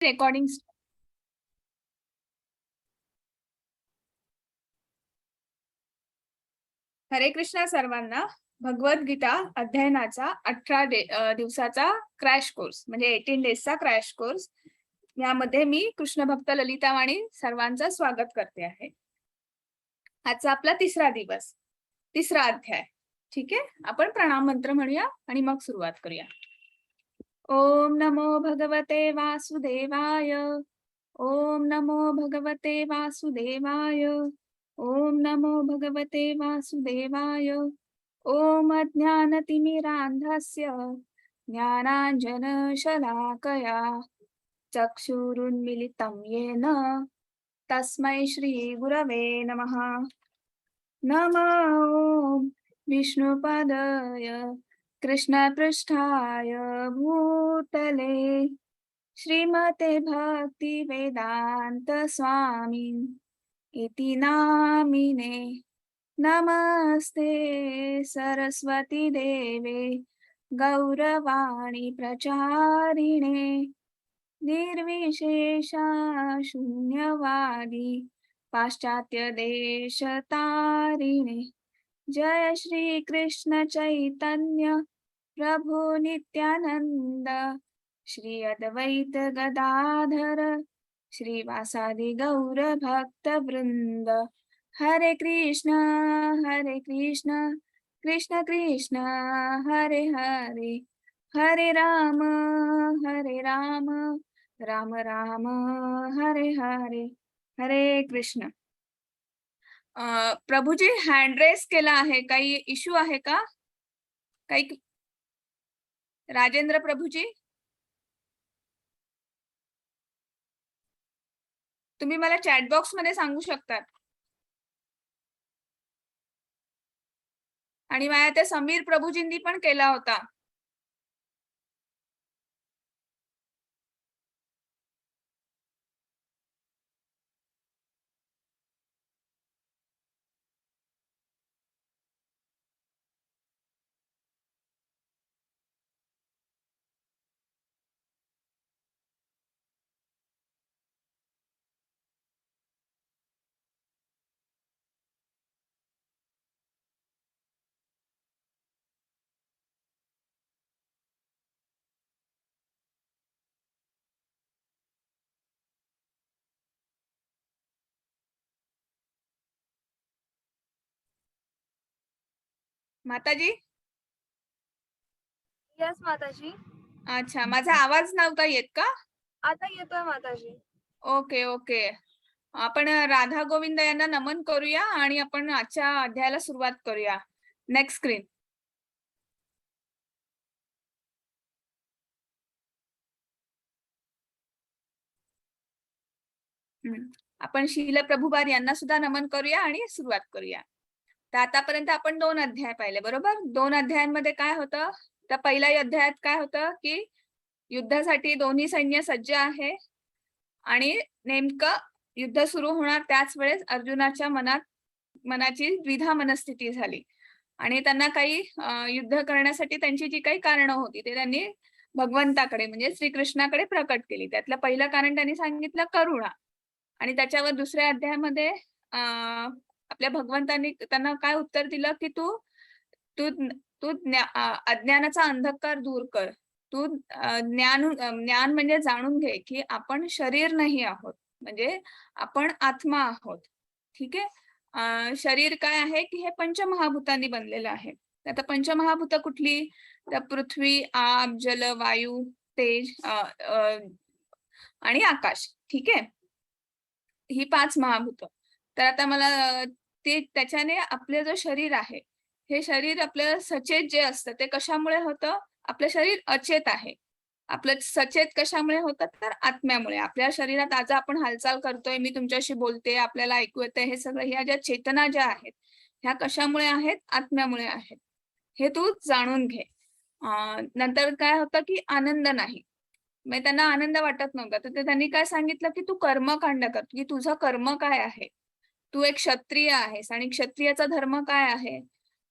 Recording. हरे कृष्णा सर्वांना. भगवद्गीता अध्ययनाचा 18 दिवसाचा क्रॅश कोर्स म्हणजे 18 डेजचा क्रॅश कोर्स यामध्ये मी कृष्ण भक्त ललिता वाणी सर्वांचं स्वागत करते आहे. आजचा आपला तिसरा दिवस, तिसरा अध्याय. ठीक आहे, आपण प्रणाम मंत्र म्हणूया आणि मग सुरुवात करूया. ओम नमो भगवते वासुदेवाय. ओम नमो भगवते वासुदेवाय. ओम नमो भगवते वासुदेवाय. ओम अज्ञानतिमिरान्धस्य ज्ञानाञ्जनशलाकया चक्षुरुन्मिलितं येन तस्मै श्रीगुरवे नमः. नमो विष्णुपदाय कृष्णपृष्ठाय भूतले श्रीमते भक्तिवेदान्त स्वामी इति नामिने. नमस्ते सरस्वती देवे गौरवाणी प्रचारिणे निर्विशेषा शून्यवादी पाश्चात्य देशतारिणे. जय श्री कृष्ण चैतन्य प्रभु नित्यानंद श्री अद्वैत गदाधर श्रीवासादि गौर भक्त वृंद. हरे कृष्ण कृष्ण कृष्ण हरे हरे, हरे राम राम राम हरे हरे. हरे कृष्ण. प्रभूजी हँड रेस केला आहे, काही इश्यू आहे का? काही राजेंद्र प्रभूजी, तुम्ही मला चॅट बॉक्स मध्ये सांगू शकतात. आणि माझ्या त्या समीर प्रभूजींनी पण केला होता. माताजी. यस माताजी. अच्छा, माझा आवाज नव्हता येत का? आता येतोय माताजी. Okay okay. आपण राधा गोविंद यांना नमन करूया आणि आपण आजच्या अध्यायाला सुरुवात करूया. Next screen. आपण शील प्रभुपाद यांना सुद्धा नमन करूया आणि सुरुवात करूया. तर आतापर्यंत आपण 2 अध्याय पाहिले, बरोबर? 2 अध्यायांमध्ये काय होतं? तर पहिल्या अध्यायात काय होतं की युद्धासाठी दोन्ही सैन्य सज्ज आहे आणि नेमकं युद्ध सुरू होणार त्याच वेळेस अर्जुनाच्या मनाची द्विधा मनस्थिती झाली आणि त्यांना काही युद्ध करण्यासाठी त्यांची जी काही कारणं होती ते त्यांनी भगवंताकडे म्हणजे श्रीकृष्णाकडे प्रकट केली. त्यातलं पहिलं कारण त्यांनी सांगितलं करुणा. आणि त्याच्यावर दुसऱ्या अध्यायामध्ये आपल्या भगवंतांनी त्यांना काय उत्तर दिलं की तू तू तू अज्ञानाचा अंधकार दूर कर. तू ज्ञान म्हणजे जाणून घे की आपण शरीर नाही आहोत, म्हणजे आपण आत्मा आहोत. ठीक आहे. शरीर काय आहे की हे पंचमहाभूतांनी बनलेलं आहे. आता पंचमहाभूत कुठली? तर पृथ्वी, आप, जल, वायू, तेज आणि आकाश. ठीक आहे, ही 5 महाभूत. तर आता मला ते त्याच्याने आपलं जो शरीर आहे हे शरीर आपलं सचेत जे असतं ते कशामुळे होतं? आपलं शरीर अचेत आहे. आपलं सचेत कशामुळे होतं? तर आत्म्यामुळे. आपल्या शरीरात आज आपण हालचाल करतोय, मी तुमच्याशी बोलते, आपल्याला ऐकू येतंय, हे सगळं ह्या ज्या चेतना ज्या आहेत ह्या कशामुळे आहेत? आत्म्यामुळे आहेत. हे तू जाणून घे. नंतर काय होतं की आनंद नाही, म्हणजे त्यांना आनंद वाटत नव्हता. तर त्यांनी काय सांगितलं की तू कर्मकांड कर, की तुझं कर्म काय आहे. तू एक क्षत्रिय आहेस आणि क्षत्रियाचा धर्म काय आहे.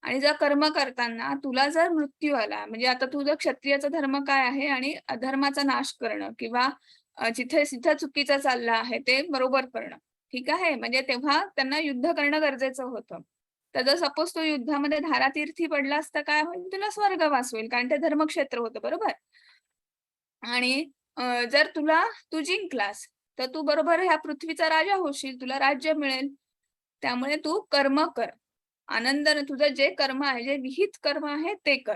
आणि जर कर्म करताना तुला जर मृत्यू आला, म्हणजे आता तुझं क्षत्रियाचा धर्म काय आहे आणि अधर्माचा नाश करणं किंवा जिथे जिथं चुकीचं चाललं आहे ते बरोबर करणं. ठीक आहे. म्हणजे तेव्हा त्यांना युद्ध करणं गरजेचं होतं. तर जर सपोज तो युद्धामध्ये धारातीर्थी पडला असता काय होईल? तुला स्वर्गवास होईल कारण ते धर्मक्षेत्र होतं बरोबर. आणि जर तू जिंकलास तर तू बरोबर ह्या पृथ्वीचा राजा होशील, तुला राज्य मिळेल. त्यामुळे तू कर्म कर. आनंदाने तुझं जे कर्म आहे, जे विहित कर्म आहे ते कर.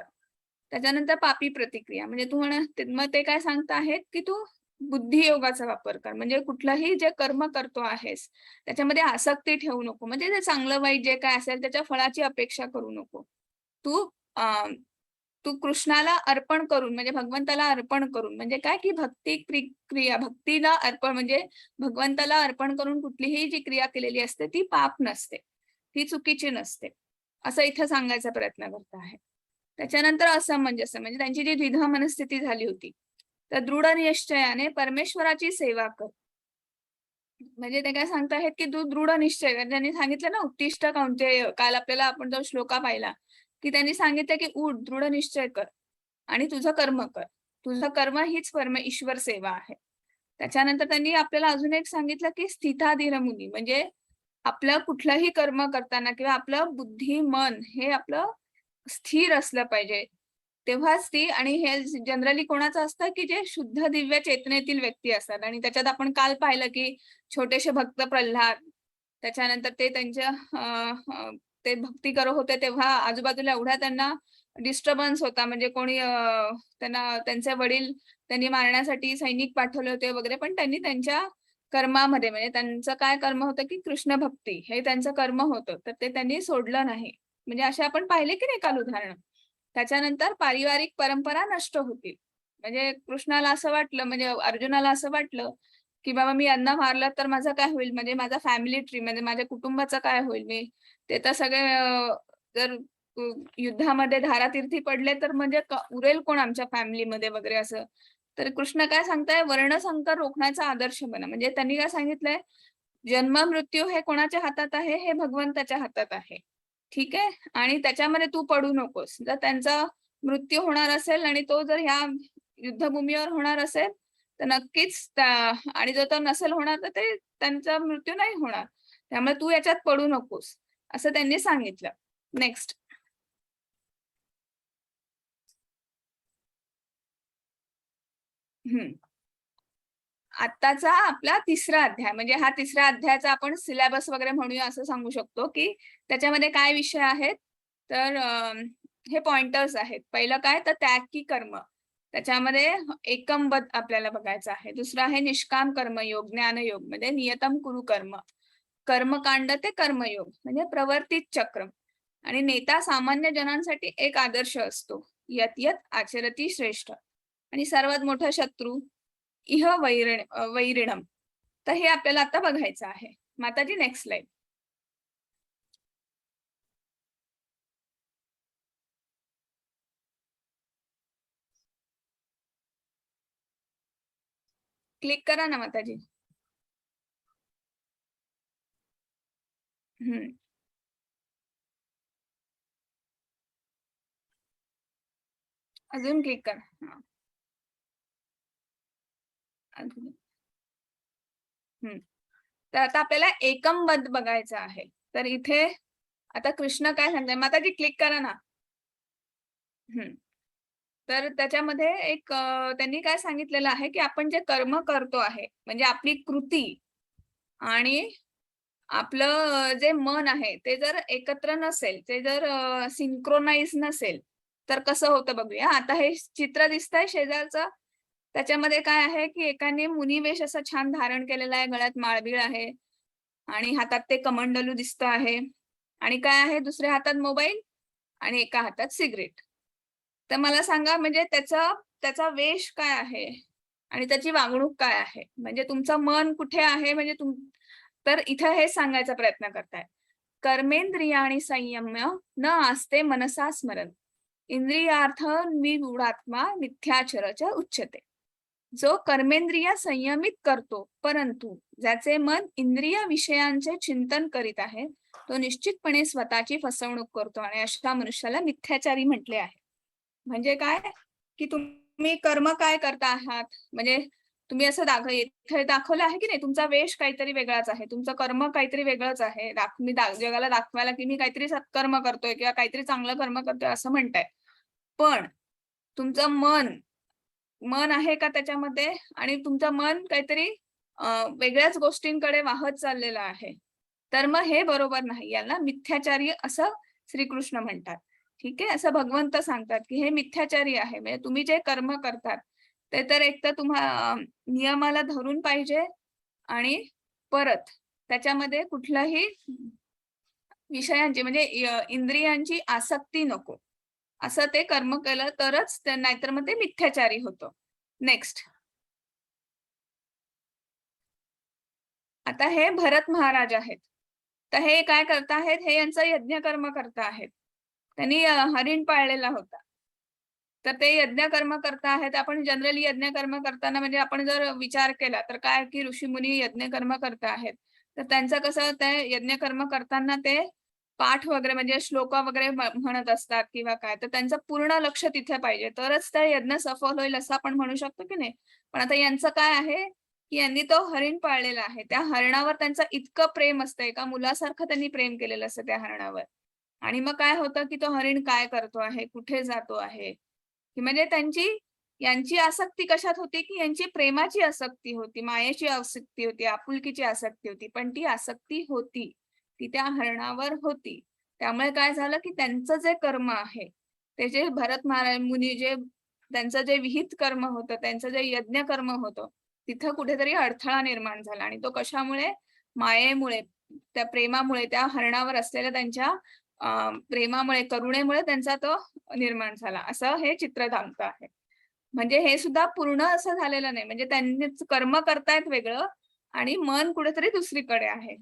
त्याच्यानंतर पापी प्रतिक्रिया म्हणजे तू मग ते काय सांगत आहेत, की तू बुद्धियोगाचा वापर कर. म्हणजे कुठलंही जे कर्म करतो आहेस, त्याच्यामध्ये आसक्ती ठेवू नको. म्हणजे ते चांगलं वाईट जे काय असेल त्याच्या फळाची अपेक्षा करू नको. तू अ, तू कृष्णाला अर्पण करून म्हणजे भगवंताला अर्पण करून म्हणजे काय, की क्रिया भक्तीला अर्पण म्हणजे भगवंताला अर्पण करून कुठलीही जी क्रिया केलेली असते ती पाप नसते. ती चुकीची नसते. असं इथं सांगायचा प्रयत्न करत आहे. त्याच्यानंतर असमंजस्य म्हणजे त्यांची जी द्विधा मनस्थिती झाली होती. तर दृढ निश्चयाने परमेश्वराची सेवा कर. म्हणजे ते काय सांगत आहेत, की तू दृढ निश्चय कर. त्यांनी सांगितलं ना उत्तिष्ठ कौंतेय. काल आपल्याला आपण जो श्लोका पाहिला, की त्यांनी सांगितलं, की उठ दृढ निश्चय कर आणि तुझं कर्म कर. तुझं कर्म हीच ईश्वर सेवा आहे. त्याच्यानंतर त्यांनी आपल्याला अजून एक सांगितलं, की स्थिताधीर मुनी म्हणजे आपलं कुठलंही कर्म करताना किंवा आपलं बुद्धी, मन हे आपलं स्थिर असलं पाहिजे. तेव्हाच ती आणि हे जनरली कोणाचं असतं, की जे शुद्ध दिव्य चेतनेतील व्यक्ती असतात आणि त्याच्यात आपण काल पाहिलं, की छोटेसे भक्त प्रल्हाद, त्याच्यानंतर ते त्यांच्या ते भक्ती करत होते तेव्हा आजूबाजूला एवढा त्यांना डिस्टर्बन्स होता. म्हणजे कोणी त्यांना त्यांचे वडील त्यांनी मारण्यासाठी सैनिक पाठवले होते वगैरे. पण त्यांनी त्यांच्या कर्मामध्ये म्हणजे त्यांचं काय कर्म होतं, की कृष्ण भक्ती हे त्यांचं कर्म होतं. तर ते त्यांनी सोडलं नाही. म्हणजे असे आपण पाहिले की नाही काल उदाहरणं. त्याच्यानंतर पारिवारिक परंपरा नष्ट होतील. म्हणजे कृष्णाला असं वाटलं म्हणजे अर्जुनाला असं वाटलं, की बाबा मी यांना मारलं तर माझं काय होईल? म्हणजे माझा फॅमिली ट्री म्हणजे माझ्या कुटुंबाचं काय होईल? ते तर सगळे जर अ, युद्धामध्ये धारातीर्थी पडले तर म्हणजे उरेल कोण आमच्या फॅमिलीमध्ये वगैरे असं. तर कृष्ण काय सांगताय? वर्णसंकर रोखण्याचा आदर्श बना. म्हणजे त्यांनी काय सांगितलंय? जन्म मृत्यू हे कोणाच्या हातात आहे? हे भगवंताच्या हातात आहे. ठीक आहे? आणि त्याच्यामध्ये तू पडू नकोस. जर त्यांचा मृत्यू होणार असेल आणि तो जर ह्या युद्धभूमीवर होणार असेल, तर नक्कीच आणि जर तो नसेल होणार, तर ते त्यांचा मृत्यू नाही होणार. त्यामुळे तू याच्यात पडू नकोस, असं त्यांनी सांगितलं. नेक्स्ट. हं. आत्ताचा आपला तिसरा अध्याय म्हणजे हा तिसऱ्या अध्यायाचा आपण सिलेबस वगैरे म्हणूया असं सांगू शकतो, की त्याच्यामध्ये काय विषय आहेत? तर हे पॉइंटर्स आहेत. पहिलं काय तर त्याग की कर्म. त्याच्यामध्ये एकंबद्ध आपल्याला बघायचं आहे. दुसरं आहे निष्काम कर्मयोग, ज्ञानयोग म्हणजे नियतम कुरु कर्म. कर्मकांड ते कर्मयोग म्हणजे प्रवर्तित चक्र. आणि नेता सामान्य जनांसाठी एक आदर्श असतो. यत यत आचरती श्रेष्ठ. आणि सर्वात मोठा शत्रू वैरिणम. तर हे आपल्याला आता बघायचं आहे. माताजी नेक्स्ट स्लाइड. क्लिक करा ना माताजी. हम्म. अजून क्लिक करा. हा. अजून. तर आता आपल्याला एकंबद्ध बघायचं आहे. तर इथे आता कृष्ण काय सांगताय माताजी क्लिक करा ना. हम्म. तर त्याच्यामध्ये एक त्यांनी काय सांगितलेलं आहे, की आपण जे कर्म करतो आहे म्हणजे आपली कृती आणि आपलं जे मन आहे ते जर एकत्र नसेल, ते जर सिंक्रोनाइज नसेल, तर कसं होतं बघूया. आता हे चित्र दिसतंय शेजारचं. त्याच्यामध्ये काय आहे, की एकाने मुनिवेश असा छान धारण केलेला आहे, गळ्यात माळबीळ आहे आणि हातात ते कमंडलू दिसतं आहे आणि काय आहे दुसऱ्या हातात मोबाईल आणि एका हातात सिगारेट. तर मला सांगा म्हणजे त्याचा त्याचा वेश काय आहे आणि त्याची वागणूक काय आहे? म्हणजे तुमचं मन कुठे आहे म्हणजे तर इथं हे सांगायचा प्रयत्न करताय. कर्मेंद्रियाणि संयम्य न आस्ते मनसा स्मरन्. इंद्रियार्थ विगूढात्मा मिथ्याचरच उच्यते. जो कर्मेंद्रिय संयमित करतो, परंतु ज्याचे मन इंद्रिय विषयांचे चिंतन करीत आहे, तो निश्चितपणे स्वतःची फसवणूक करतो आणि अशा मनुष्याला मिथ्याचारी म्हटले आहे. म्हणजे काय? की तुम्ही कर्म काय करता आहात? म्हणजे तुम्ही असं इथे दाखवलं आहे की नाही, तुमचा वेश काहीतरी वेगळाच आहे, तुमचं कर्म काहीतरी वेगळंच आहे. जगाला दाखवायला की मी काहीतरी सत्कर्म करतोय किंवा काहीतरी चांगलं कर्म करतोय असं म्हणताय. पण तुमचं मन मन आहे का त्याच्यामध्ये? आणि तुमचं मन काहीतरी वेगळ्याच गोष्टींकडे वाहत चाललेलं आहे. तर मग हे बरोबर नाही. याला मिथ्याचारी असं श्रीकृष्ण म्हणतात. ठीक आहे. असं भगवंत सांगतात, की हे मिथ्याचारी आहे. म्हणजे तुम्ही जे कर्म करतात, ते तर एकतर नियमाला धरून पाहिजे आणि परत त्याच्यामध्ये कुठलंही विषयांची म्हणजे इंद्रियांची आसक्ती नको. असं ते कर्म केलं तरच नाहीतर मग ते मिथ्याचारी होतं. नेक्स्ट. आता हे भरत महाराज आहेत. तर हे काय करत आहेत, हे यांचं यज्ञकर्म करत आहेत. त्यांनी हरीण पाळलेला होता. तर ते यज्ञकर्म करत आहेत. आपण जनरली यज्ञकर्म करताना म्हणजे आपण जर विचार केला तर काय की ऋषीमुनी यज्ञकर्म करत आहेत. तर त्यांचं कसं ते यज्ञकर्म करताना ते पाठ वगैरे म्हणजे श्लोक वगैरे म्हणत असतात किंवा काय. तर त्यांचं पूर्ण लक्ष तिथे पाहिजे. तरच ते यज्ञ सफल होईल असं आपण म्हणू शकतो की नाही. पण आता यांचं काय आहे, की यांनी तो हरीण पाळलेला आहे. त्या हरणावर त्यांचं इतकं प्रेम असतं, एका मुलासारखं त्यांनी प्रेम केलेलं असतं त्या हरणावर. आणि मग काय होतं, की तो हरीण काय करतो आहे, कुठे जातो आहे, की म्हणजे यांची आसक्ती कशात होती, की यांची प्रेमाची आसक्ती होती, मायेची आसक्ती होती, आपुलकीची आसक्ती होती. पण ती आसक्ती होती, ती त्या हरणावर होती. त्यामुळे काय झालं, की त्यांचं जे कर्म आहे, ते जे भरत महाराज मुनी त्यांचं जे विहित कर्म होतं, त्यांचं जे यज्ञ कर्म होतं, तिथं कुठेतरी अडथळा निर्माण झाला आणि तो कशामुळे? मायेमुळे, त्या प्रेमामुळे, त्या हरणावर असलेल्या त्यांच्या प्रेमामुळे, करुणेमुळे त्यांचा तो निर्माण झाला. असं हे चित्र दाखवतं आहे. म्हणजे हे सुद्धा पूर्ण असं झालेलं नाही. म्हणजे त्यांनीच कर्म करतायत वेगळं आणि मन कुठेतरी दुसरीकडे आहे.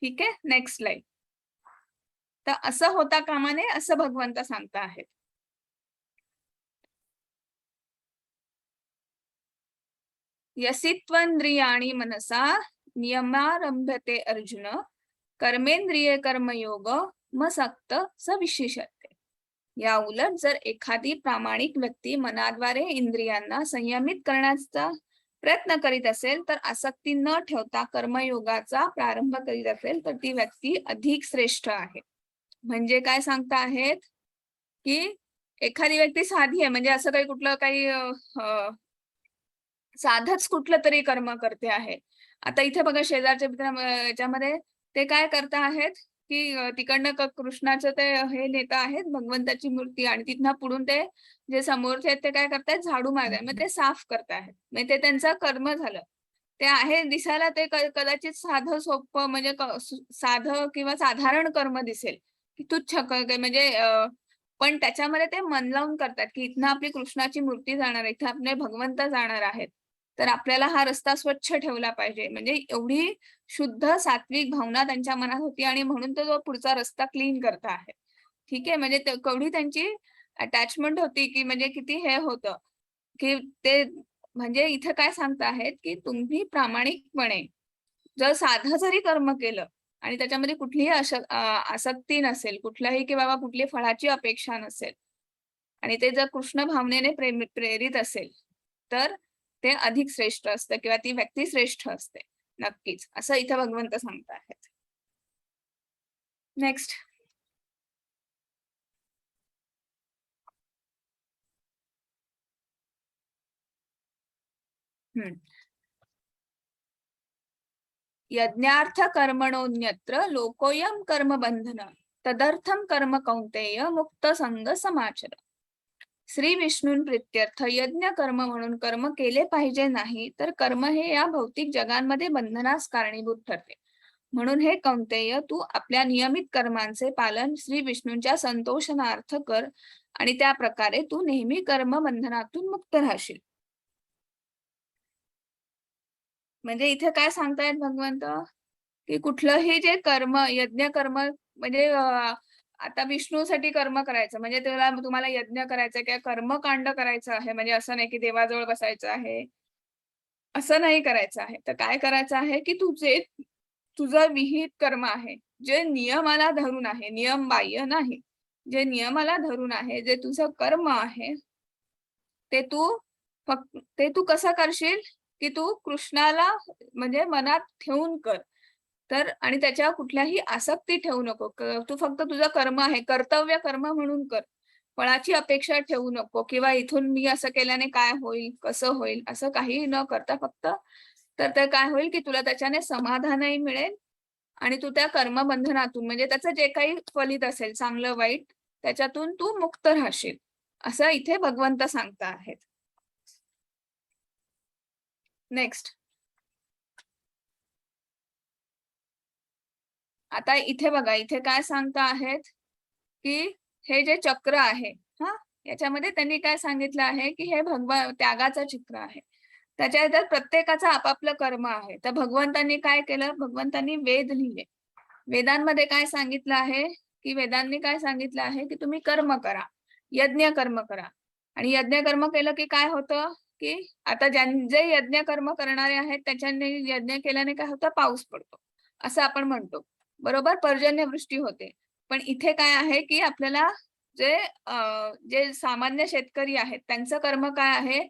ठीक आहे? Next slide. तर असं होता कामा नये असं भगवंत सांगत आहेत. यसित्वंद्रियाणि मनसा नियमारंभते अर्जुन कर्मेंद्रिये कर्मयोग मसक्त स विशेषते. या उलट जर एखादी प्रामाणिक व्यक्ती मनाद्वारे इंद्रियांना संयमित करण्याचा प्रयत्न करीत असेल तर आसक्ती न ठेवता कर्मयोगाचा प्रारंभ करीत असेल तर ती व्यक्ती अधिक श्रेष्ठ आहे. म्हणजे काय सांगता आहेत, की एखादी व्यक्ती साधी आहे म्हणजे असं काही कुठलं काही साधंच कुठलं तरी कर्म करते आहे. आता इथे बघा शेजारच्या याच्यामध्ये ते काय करत आहेत, की तिकडनं कृष्णाचं ते हे नेत आहेत भगवंताची मूर्ती आणि तिथनं पुढून ते जे समोरचे आहेत ते काय करतायत झाडू मारतायत. मग ते साफ करतायत. म्हणजे ते त्यांचं कर्म झालं. ते आहे दिसायला ते कदाचित साधं सोपं म्हणजे साधं किंवा साधारण कर्म दिसेल, की तुच्छ म्हणजे पण त्याच्यामध्ये ते मन लावून करतात, की इथनं आपली कृष्णाची मूर्ती जाणार आहे, इथं आपले भगवंत जाणार आहेत. तर आपल्याला हा रस्ता स्वच्छ ठेवला पाहिजे. म्हणजे एवढी शुद्ध सात्विक भावना त्यांच्या मनात होती आणि म्हणून तो पुढचा रस्ता क्लीन करत आहे. ठीक आहे. म्हणजे केवढी त्यांची अटॅचमेंट होती, की म्हणजे किती हे होतं, की ते म्हणजे इथे काय सांगत आहेत, की तुम्ही प्रामाणिकपणे जर साधं जरी कर्म केलं आणि त्याच्यामध्ये कुठलीही आसक्ती नसेल, कुठल्याही की बाबा कुठली फळाची अपेक्षा नसेल आणि ते जर कृष्ण भावनेने प्रेरित असेल, तर ते अधिक श्रेष्ठ असतं किंवा ती व्यक्ती श्रेष्ठ असते. नक्कीच. असं इथे भगवंत सांगत आहेत. नेक्स्ट. यज्ञार्थ कर्मणोन्यत्र लोकोयम कर्म बंधन तदर्थम कर्म कौंतेय मुक्त संग समाचर. श्री विष्णून प्रित्यर्थ यज्ञ कर्म म्हणून कर्म केले पाहिजे नाही तर कर्म हे या भौतिक जगांमध्ये बंधनास कारणीभूत ठरते. म्हणून हे कौंतेय तू आपल्या नियमित कर्मांचे पालन श्री विष्णूंच्या संतोषणार्थ कर आणि त्या प्रकारे तू नेहमी कर्म बंधनातून मुक्त राहशील. म्हणजे इथे काय सांगतायत भगवंत, की कुठलंही जे कर्म यज्ञ कर्म म्हणजे आता विष्णूसाठी कर्म करायचं म्हणजे तुम्हाला यज्ञ करायचं किंवा कर्मकांड करायचं आहे म्हणजे असं नाही की देवाजवळ बसायचं आहे, असं नाही करायचं आहे. तर काय करायचं आहे, की तुझं विहित कर्म आहे, जे नियमाला धरून आहे, नियम बाह्य नाही. जे नियमाला धरून आहे, जे तुझं कर्म आहे, ते तू कसं करशील, की तू कृष्णाला म्हणजे मनात ठेवून कर. तर आणि त्याच्यावर कुठल्याही आसक्ती ठेवू नको. तू फक्त तुझं कर्म आहे, कर्तव्य कर्म म्हणून कर. फळाची अपेक्षा ठेवू नको किंवा इथून मी असं केल्याने काय होईल, कसं होईल, असं काही न करता फक्त तर ते काय होईल, की तुला त्याच्याने समाधानही मिळेल आणि तू त्या कर्मबंधनातून म्हणजे त्याचं जे काही फलित असेल चांगलं वाईट त्याच्यातून तू मुक्त राहशील. असं इथे भगवंत सांगता आहेत. नेक्स्ट. आता इथे बघा, इथे काय सांगता आहेत, की हे जे चक्र आहे, हां, याच्यामध्ये त्यांनी काय सांगितलं आहे, की हे त्यागाचं चक्र आहे. त्याच्यानंतर प्रत्येकाचं आपापलं कर्म आहे. तर भगवंतांनी काय केलं, भगवंतांनी वेद लिहिले. वेदांमध्ये काय सांगितलं आहे, की वेदांनी काय सांगितलं आहे, की तुम्ही कर्म करा, यज्ञ कर्म करा. आणि यज्ञ कर्म केलं की काय होतं, की आता जे यज्ञ कर्म करणारे आहेत, त्याच्याने यज्ञ केल्याने काय होतं, पाऊस पडतो. असं आपण म्हणतो. बरोबर? पर्जन्यवृष्टी होते. पण इथे काय आहे, की आपल्याला जे जे सामान्य शेतकरी आहेत, त्यांचं कर्म काय आहे,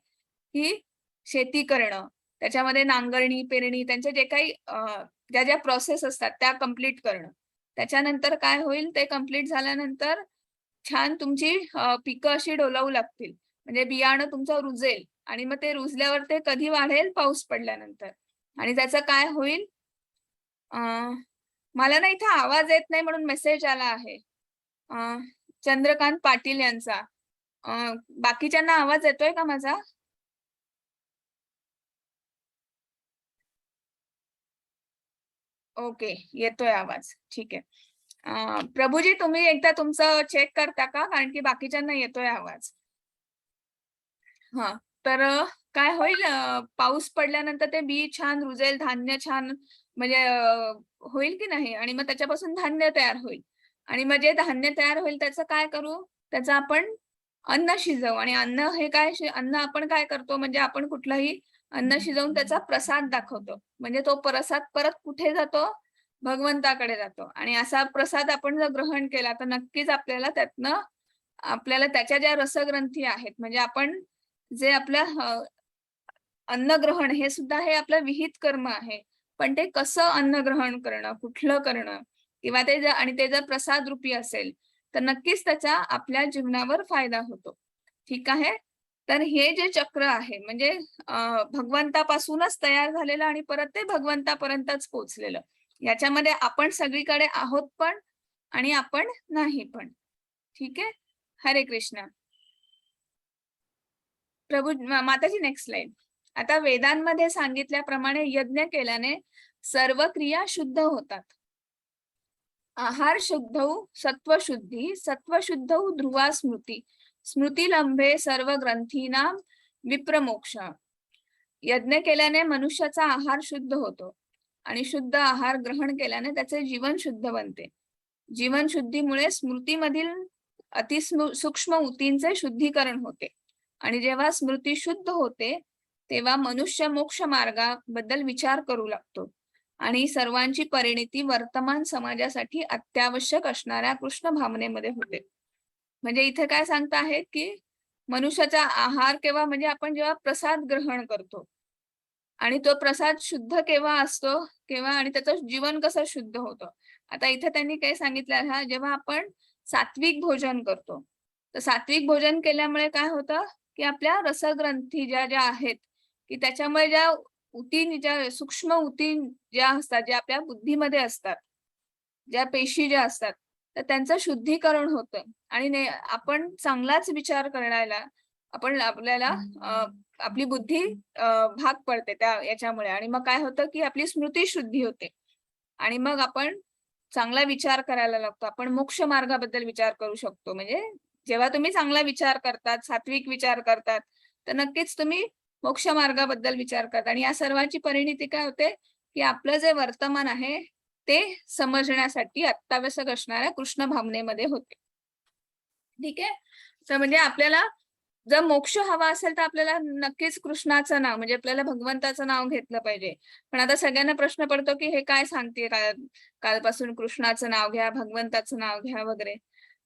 की शेती करणं, त्याच्यामध्ये नांगरणी, पेरणी त्यांचे जे काही ज्या प्रोसेस असतात त्या कंप्लीट करणं. त्याच्यानंतर काय होईल, ते कंप्लीट झाल्यानंतर छान तुमची पिकं अशी डोलावू लागतील. म्हणजे बियाणं तुमचं रुजेल आणि मग ते रुजल्यावर ते कधी वाढेल, पाऊस पडल्यानंतर. आणि त्याचं काय होईल, अ, मला ना इथे आवाज येत नाही म्हणून मेसेज आला आहे. अ, चंद्रकांत पाटील यांचा. अ, बाकीच्यांना आवाज येतोय का माझा? ओके, येतोय आवाज. ठीक आहे. प्रभूजी तुम्ही एकदा तुमचं चेक करता का? कारण की बाकीच्यांना येतोय आवाज. हां. तर काय होईल, पाऊस पडल्यानंतर ते बी छान रुजेल, धान्य छान म्हणजे होईल की नाही आणि मग त्याच्यापासून धान्य तयार होईल. आणि मग जे धान्य तयार होईल त्याचं काय करू? त्याचं आपण अन्न शिजवू आणि अन्न हे काय अन्न आपण काय करतो म्हणजे आपण कुठलंही अन्न शिजवून त्याचा प्रसाद दाखवतो. म्हणजे तो प्रसाद परत कुठे जातो? भगवंताकडे जातो आणि असा प्रसाद आपण जर ग्रहण केला तर नक्कीच आपल्याला त्यातनं आपल्याला त्याच्या ज्या रसग्रंथी आहेत म्हणजे आपण जे आपलं अन्नग्रहण हे सुद्धा हे आपलं विहित कर्म आहे. पण ते कसं अन्न ग्रहण करणं, कुठलं करणं किंवा ते जर आणि ते जर प्रसाद रूपी असेल, तर नक्कीच त्याचा आपल्या जीवनावर फायदा होतो. ठीक आहे? तर हे जे चक्र आहे म्हणजे भगवंतापासूनच तयार झालेलं आणि परत ते भगवंतापर्यंतच पोहोचलेलं. याच्यामध्ये आपण सगळीकडे आहोत पण आणि आपण नाही पण. ठीक आहे? हरे कृष्ण. माताजी नेक्स्ट स्लाईड. आता वेदांमध्ये सांगितल्याप्रमाणे यज्ञ केल्याने सर्व क्रिया शुद्ध होतात. आहार शुद्धौ सत्वशुद्धी, सत्वशुद्धौ ध्रुवा स्मृती, स्मृतिलंबे सर्व ग्रंथीनाम विप्रमोक्ष. यज्ञ केल्याने मनुष्याचा आहार शुद्ध होतो आणि शुद्ध आहार ग्रहण केल्याने त्याचे जीवन शुद्ध बनते. जीवन शुद्धीमुळे स्मृतीमधील सूक्ष्म ऊतींचे शुद्धीकरण होते आणि जेव्हा स्मृती शुद्ध होते तेव्हा मनुष्य मोक्ष मार्गाबद्दल विचार करू लागतो आणि सर्वांची परिणिती वर्तमान समाजासाठी अत्यावश्यक असणाऱ्या कृष्ण भावनेमध्ये होते. म्हणजे इथे काय सांगता आहेत की मनुष्याचा आहार केव्हा म्हणजे आपण जेव्हा प्रसाद ग्रहण करतो आणि तो प्रसाद शुद्ध केव्हा असतो केव्हा आणि त्याचं जीवन कसं शुद्ध होतं. आता इथे त्यांनी काय सांगितलं, हा जेव्हा आपण सात्विक भोजन करतो तर सात्विक भोजन केल्यामुळे काय होतं की आपल्या रसग्रंथी ज्या ज्या आहेत की त्याच्यामुळे ज्या ज्या सूक्ष्म उती ज्या असतात ज्या आपल्या बुद्धीमध्ये असतात ज्या पेशी ज्या असतात तर त्यांचं शुद्धीकरण होतं आणि आपण चांगलाच विचार करायला आपण आपल्याला आपली बुद्धी भाग पडते त्या याच्यामुळे आणि मग काय होतं की आपली स्मृती शुद्धी होते आणि मग आपण चांगला विचार करायला लागतो. आपण मोक्ष मार्गाबद्दल विचार करू शकतो. म्हणजे जेव्हा तुम्ही चांगला विचार करतात, सात्विक विचार करतात, तर नक्कीच तुम्ही मोक्ष मार्गाबद्दल विचार करता आणि या सर्वांची परिणिती काय होते, की आपलं जे वर्तमान आहे ते समजण्यासाठी अत्यावश्यक असणाऱ्या कृष्ण भावनेमध्ये होते. ठीक आहे? तर म्हणजे आपल्याला जर मोक्ष हवा असेल तर आपल्याला नक्कीच कृष्णाचं नाव म्हणजे आपल्याला भगवंताचं नाव घेतलं पाहिजे. पण आता सगळ्यांना प्रश्न पडतो की हे काय सांगते कालपासून कृष्णाचं नाव घ्या, भगवंताचं नाव घ्या वगैरे.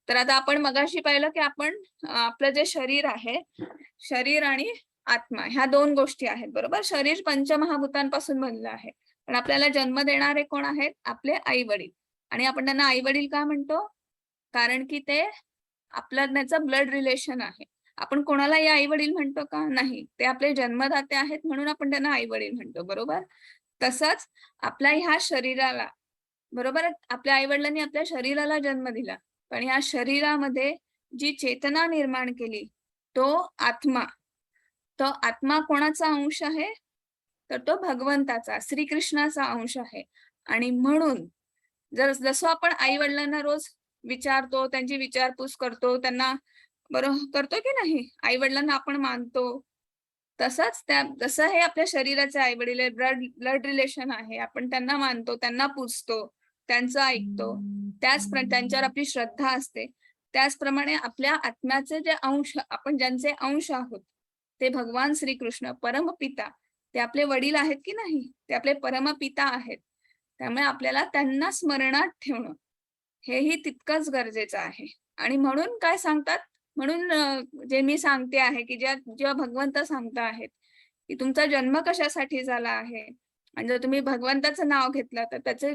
तर आता आपण मगाशी पाहिलं की आपण आपलं जे शरीर आहे, शरीर आणि आत्मा ह्या दोन गोष्टी आहेत बरोबर. शरीर पंचमहाभूतांपासून बनलं आहे. पण आपल्याला जन्म देणारे कोण आहेत? आपले आई वडील. आणि आपण त्यांना आई वडील का म्हणतो? कारण की ते आपलं त्याचं ब्लड रिलेशन आहे. आपण कोणालाही आई वडील म्हणतो का? नाही. ते आपले जन्मदाते आहेत म्हणून आपण त्यांना आई वडील म्हणतो बरोबर. तसंच आपल्या ह्या शरीराला बरोबर आहे, आपल्या आई वडिलांनी आपल्या शरीराला जन्म दिला. पण ह्या शरीरामध्ये जी चेतना निर्माण केली तो आत्मा. तो आत्मा कोणाचा अंश आहे? तर तो भगवंताचा, श्रीकृष्णाचा अंश आहे. आणि म्हणून जसं आपण आई-वडिलांना रोज विचारतो, त्यांची विचारपूस करतो, त्यांना करतो की नाही? आई-वडिलांना आपण मानतो. जसं हे आपल्या शरीराचे आई-वडील आहे, ब्लड रिलेशन आहे. आपण त्यांना मानतो, त्यांना पूजतो, त्यांचं ऐकतो. त्यांच्यावर आपली श्रद्धा असते. त्याचप्रमाणे आपल्या आत्म्याचे जे अंश, आपण ज्यांचे अंश आहोत, ते भगवान श्रीकृष्ण, परमपिता, ते आपले वडील आहेत की नाही? ते आपले परमपिता आहेत. त्यामुळे आपल्याला त्यांना स्मरणात ठेवणं हेही तितकंच गरजेचं आहे. आणि म्हणून काय सांगतात? म्हणून जे मी सांगते आहे, की जेव्हा भगवंत सांगत आहेत, की तुमचा जन्म कशासाठी झाला आहे? आणि जर तुम्ही भगवंताचं नाव घेतलं, तर त्याचे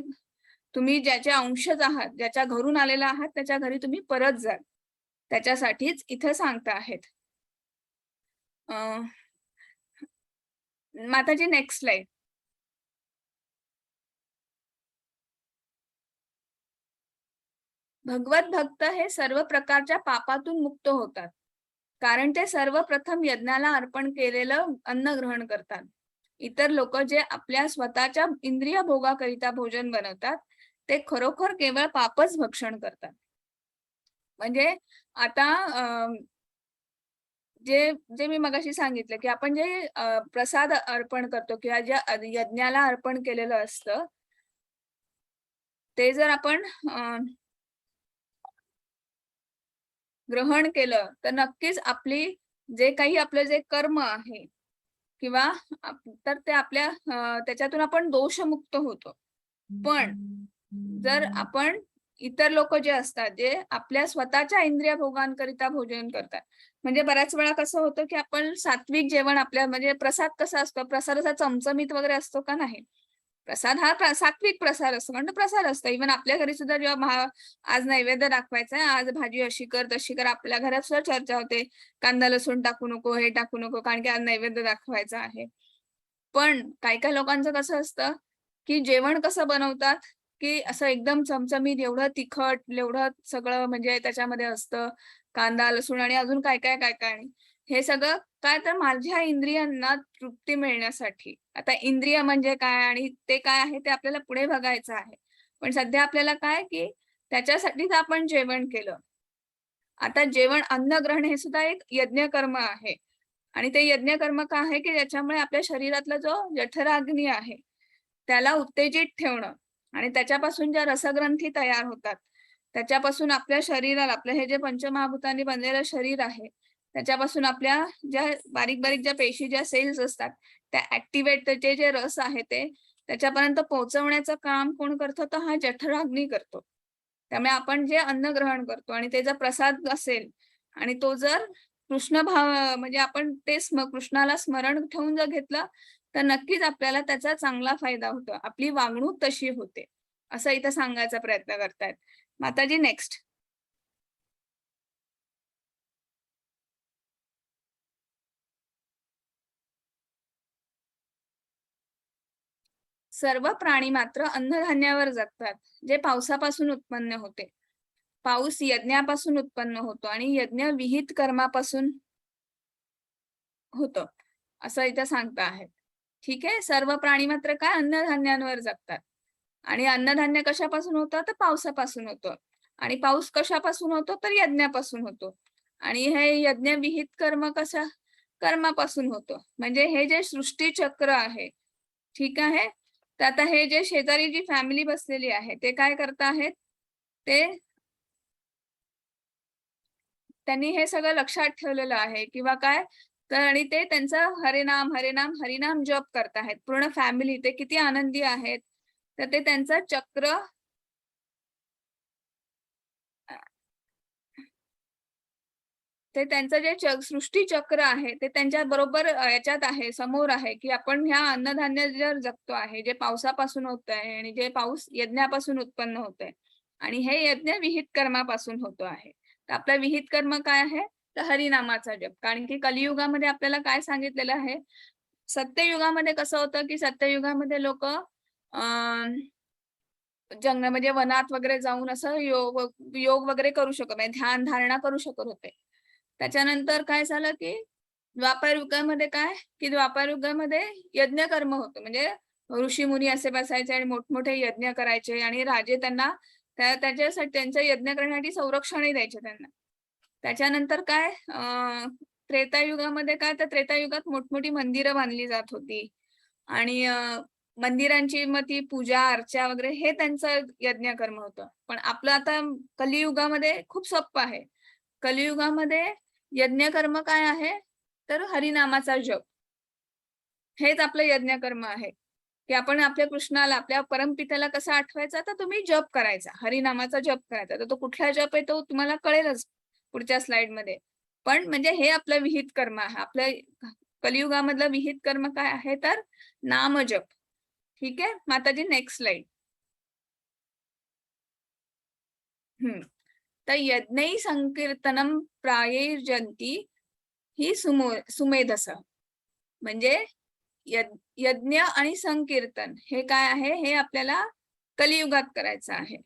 तुम्ही ज्याचे अंशज आहात, ज्याच्या घरून आलेला आहात, त्याच्या घरी तुम्ही परत जाल. त्याच्यासाठीच इथं सांगता आहेत. अ, माताजी नेक्स्ट स्लाईड. भगवत भक्त हे सर्व प्रकारच्या पापातून मुक्त होतात. कारण ते सर्वप्रथम यज्ञाला अर्पण केलेलं अन्न ग्रहण करतात. इतर लोक जे आपल्या स्वतःच्या इंद्रिय भोगाकरिता भोजन बनवतात, ते खरोखर केवळ पापच भक्षण करतात. म्हणजे आता जे जे मी मगाशी सांगितलं, की आपण जे प्रसाद अर्पण करतो किंवा ज्या यज्ञाला अर्पण केलेलं असतं, ते जर आपण ग्रहण केलं, तर नक्कीच जे काही आपलं जे कर्म आहे किंवा तर ते त्याच्यातून आपण दोषमुक्त होतो. पण जर आपण इतर लोक जे असतात, जे आपल्या स्वतःच्या इंद्रिय भोगांकरिता भोजन करतात. म्हणजे बऱ्याच वेळा कसं होतं, की आपण सात्विक जेवण म्हणजे प्रसाद कसा असतो? प्रसाद असा चमचमीत वगैरे असतो का? नाही. प्रसाद हा सात्विक प्रसाद असतो. म्हणजे प्रसाद असतो. इव्हन आपल्या घरी सुद्धा जेव्हा आज नैवेद्य दाखवायचा आहे, आज भाजी अशी कर, तशी कर. आपल्या घरात सुद्धा चर्चा होते. कांदा लसूण टाकू नको, हे टाकू नको, कारण की आज नैवेद्य दाखवायचा आहे. पण काही-काही लोकांचं कसं असतं, की जेवण कसं बनवतात, की असं एकदम चमचमीत, एवढं तिखट, एवढं सगळं म्हणजे त्याच्यामध्ये असतं. कांदा, लसूण आणि अजून काय-काय, काय-काय आणि हे सगळं काय तर माझ्या इंद्रियांना तृप्ती मिळण्यासाठी. आता इंद्रिय म्हणजे काय आणि ते काय आहे ते आपल्याला पुढे बघायचं आहे. पण सध्या आपल्याला काय, की त्याच्यासाठीच आपण जेवण केलं. आता अन्न ग्रहण हे सुद्धा एक यज्ञकर्म आहे. आणि ते यज्ञकर्म का आहे, की ज्याच्यामुळे आपल्या शरीरातला जो जठराग्नी आहे, त्याला उत्तेजित ठेवणं आणि त्याच्यापासून ज्या रसग्रंथी तयार होतात, त्याच्यापासून आपल्या शरीराला, आपलं हे जे पंचमहाभूतांनी बनलेलं शरीर आहे, त्याच्यापासून आपल्या ज्या बारीक-बारीक ज्या पेशी, ज्या सेल्स असतात, त्या ॲक्टिव्हेट त्याचे जे रस आहे ते त्याच्यापर्यंत पोहोचवण्याचं काम कोण करतो? तर हा जठराग्नी करतो. त्यामुळे आपण जे अन्न ग्रहण करतो आणि ते जर प्रसाद असेल आणि तो जर कृष्ण भाव म्हणजे आपण कृष्णाला स्मरण ठेवून जर घेतलं, तर नक्कीच आपल्याला त्याचा चांगला फायदा होतो. आपली वागणूक तशी होते. असं इथं सांगायचा प्रयत्न करतायत. माताजी नेक्स्ट. सर्व प्राणी मात्र अन्नधान्यावर जगतात, जे पावसापासून उत्पन्न होते. पाऊस यज्ञापासून उत्पन्न होतो आणि यज्ञ विहित कर्मापासून होतं, असं इथं सांगता आहेत. ठीक आहे. सर्व प्राणी मात्र काय अन्नधान्यांवर जगतात. आणि अन्नधान्य कशापासून होतं? तर पावसापासून होतं. आणि पाऊस कशापासून होतो? तर यज्ञापासून होतो. आणि हे यज्ञ विहित कर्मापासून होतं. म्हणजे हे जे सृष्टीचक्र आहे, ठीक आहे. तर आता हे जे शेजारी जी फॅमिली बसलेली आहे, ते काय करत आहेत? त्यांनी हे सगळं लक्षात ठेवलेलं आहे किंवा काय तर आणि ते त्यांचं हरिनाम, हरिनाम, हरिनाम जप करताहेत. पूर्ण फॅमिली ते किती आनंदी आहेत. तर ते त्यांचं चक्र ते त्यांचं जे सृष्टी चक्र आहे ते त्यांच्या बरोबर याच्यात आहे, समोर आहे, की आपण ह्या अन्नधान्य जर जगतो आहे, जे पावसापासून होत आहे आणि जे पाऊस यज्ञापासून उत्पन्न होत आहे आणि हे यज्ञ विहित कर्मापासून होतो आहे. तर आपलं विहित कर्म काय आहे? तर हरिनामाचा जप. कारण की कलियुगामध्ये आपल्याला काय सांगितलेलं आहे? सत्ययुगामध्ये कसं होतं, की सत्ययुगामध्ये लोकं जंगल म्हणजे वनात वगैरे जाऊन असं योग योग वगैरे करू शकत नाही. ध्यान धारणा करू शकत होते. त्याच्यानंतर काय झालं, की द्वापार युगामध्ये काय, की द्वापार युगामध्ये यज्ञ कर्म होतं. म्हणजे ऋषीमुनी असे बसायचे आणि मोठमोठे यज्ञ करायचे आणि राजे त्यांना त्याच्यासाठी त्यांचं यज्ञ करण्यासाठी संरक्षणही द्यायचे त्यांना. त्याच्यानंतर काय त्रेतायुगामध्ये काय, तर त्रेतायुगात मोठमोठी मंदिरं बांधली जात होती आणि मंदिरांची मग ती पूजा, अर्चा वगैरे हे त्यांचं यज्ञ कर्म होतं. पण आपलं आता कलियुगामध्ये खूप सोप्पं आहे. कलियुगामध्ये यज्ञ कर्म काय आहे? तर हरिनामाचा जप. हेच आपलं यज्ञ कर्म आहे, की आपण आपल्या कृष्णाला, आपल्या परमपित्याला कसं आठवायचा? तर तुम्ही जप करायचा. हरिनामाचा जप करायचा. तर तो कुठला जप आहे तो तुम्हाला कळेलच पुढच्या स्लाइडमध्ये. पण म्हणजे हे आपलं विहित कर्म आहे. आपलं कलियुगामधलं विहित कर्म काय आहे? तर नामजप. ठीक आहे? माताजी नेक्स्ट स्लाइड. तर यज्ञै संकीर्तनम प्रायैर्जन्ति ही सुमेधस. म्हणजे यज्ञ आणि संकीर्तन हे काय आहे? हे आपल्याला कलियुगात करायचं आहे.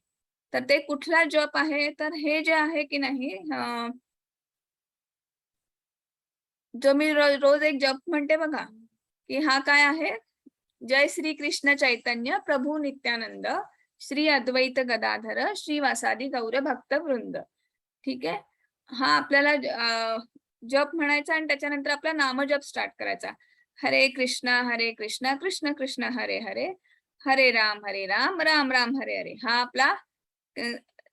तर ते कुठला जप आहे? तर हे जे आहे की नाही जो मी रोज एक जप म्हणते बघा, की हा काय आहे? जय श्री कृष्ण चैतन्य प्रभू नित्यानंद श्री अद्वैत गदाधर श्रीवासादि गौर भक्त वृंद. ठीक आहे. हा आपल्याला जप म्हणायचा आणि त्याच्यानंतर आपला नामजप स्टार्ट करायचा. हरे कृष्णा कृष्ण कृष्ण हरे हरे, हरे राम राम राम हरे हरे. हा आपला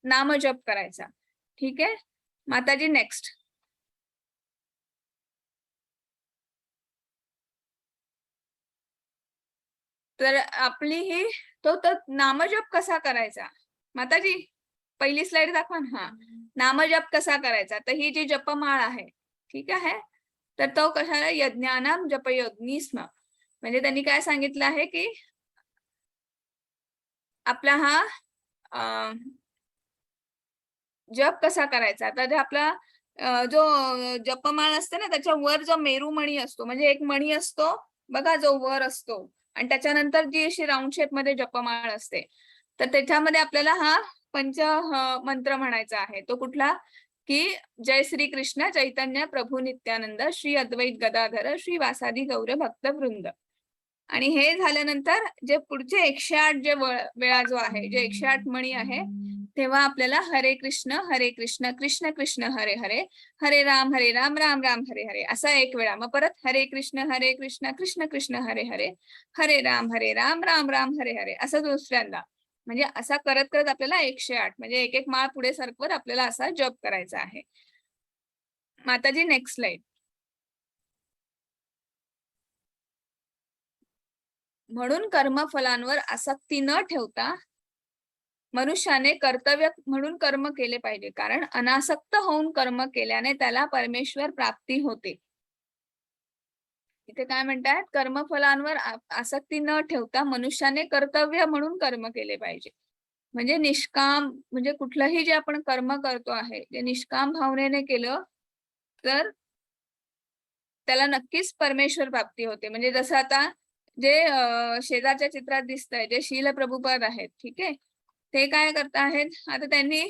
नामजप करायचा. ठीक आहे. माताजी नेक्स्ट. तर आपली ही तो नामजप कसा करायचा? माताजी पहिली स्लाइड दाखवा ना. हा, नामजप कसा करायचा? तर ही जी जपमाळ आहे, ठीक आहे, तर तो कशाला? यज्ञानाम जपयोनिस्म. म्हणजे त्यांनी काय सांगितलं आहे, की आपला हा जप कसा करायचा? तर जे आपला जो जपमाळ असते ना, त्याच्या वर जो मेरुमणी असतो, म्हणजे एक मणी असतो बघा, जो वर असतो आणि त्याच्यानंतर जी अशी राउंड शेप मध्ये जपमाळ असते, तर त्याच्यामध्ये आपल्याला हा मंत्र म्हणायचा आहे. तो कुठला? की जय श्री कृष्ण चैतन्य प्रभू नित्यानंद श्री अद्वैत गदाधर श्री वासादी गौर भक्त वृंद. आणि हे झाल्यानंतर जे पुढचे 108 जे वेळा जो आहे, जे 108 मणी आहे, तेव्हा आपल्याला हरे कृष्ण कृष्ण कृष्ण हरे हरे, हरे राम राम राम हरे हरे असा एक वेळा. मग परत हरे कृष्ण कृष्ण कृष्ण हरे हरे, हरे राम राम राम हरे हरे असं दुसऱ्यांदा. म्हणजे असा करत करत आपल्याला 108 म्हणजे एक एक माळ पुढे सरकवत आपल्याला असा जप करायचा आहे. माताजी नेक्स्ट स्लाइड. म्हणून कर्मफलांवर आसक्ती न ठेवता मनुष्याने कर्तव्य म्हणून कर्म केले पाहिजे. कारण अनासक्त होऊन कर्म केल्याने त्याला परमेश्वर प्राप्ती होते. इथे काय म्हणतात? कर्मफलांवर आसक्ती न ठेवता मनुष्याने कर्तव्य म्हणून कर्म केले पाहिजे. म्हणजे निष्काम, म्हणजे कुठलंही जे आपण कर्म करतो आहे, जे निष्काम भावनेने केलं तर त्याला नक्कीच परमेश्वर प्राप्ती होते. म्हणजे जसं आता जे शेजारच्या चित्रात दिसतंय, जे शील प्रभुपाद आहेत, ठीक आहे, ते काय करत आहेत? आता त्यांनी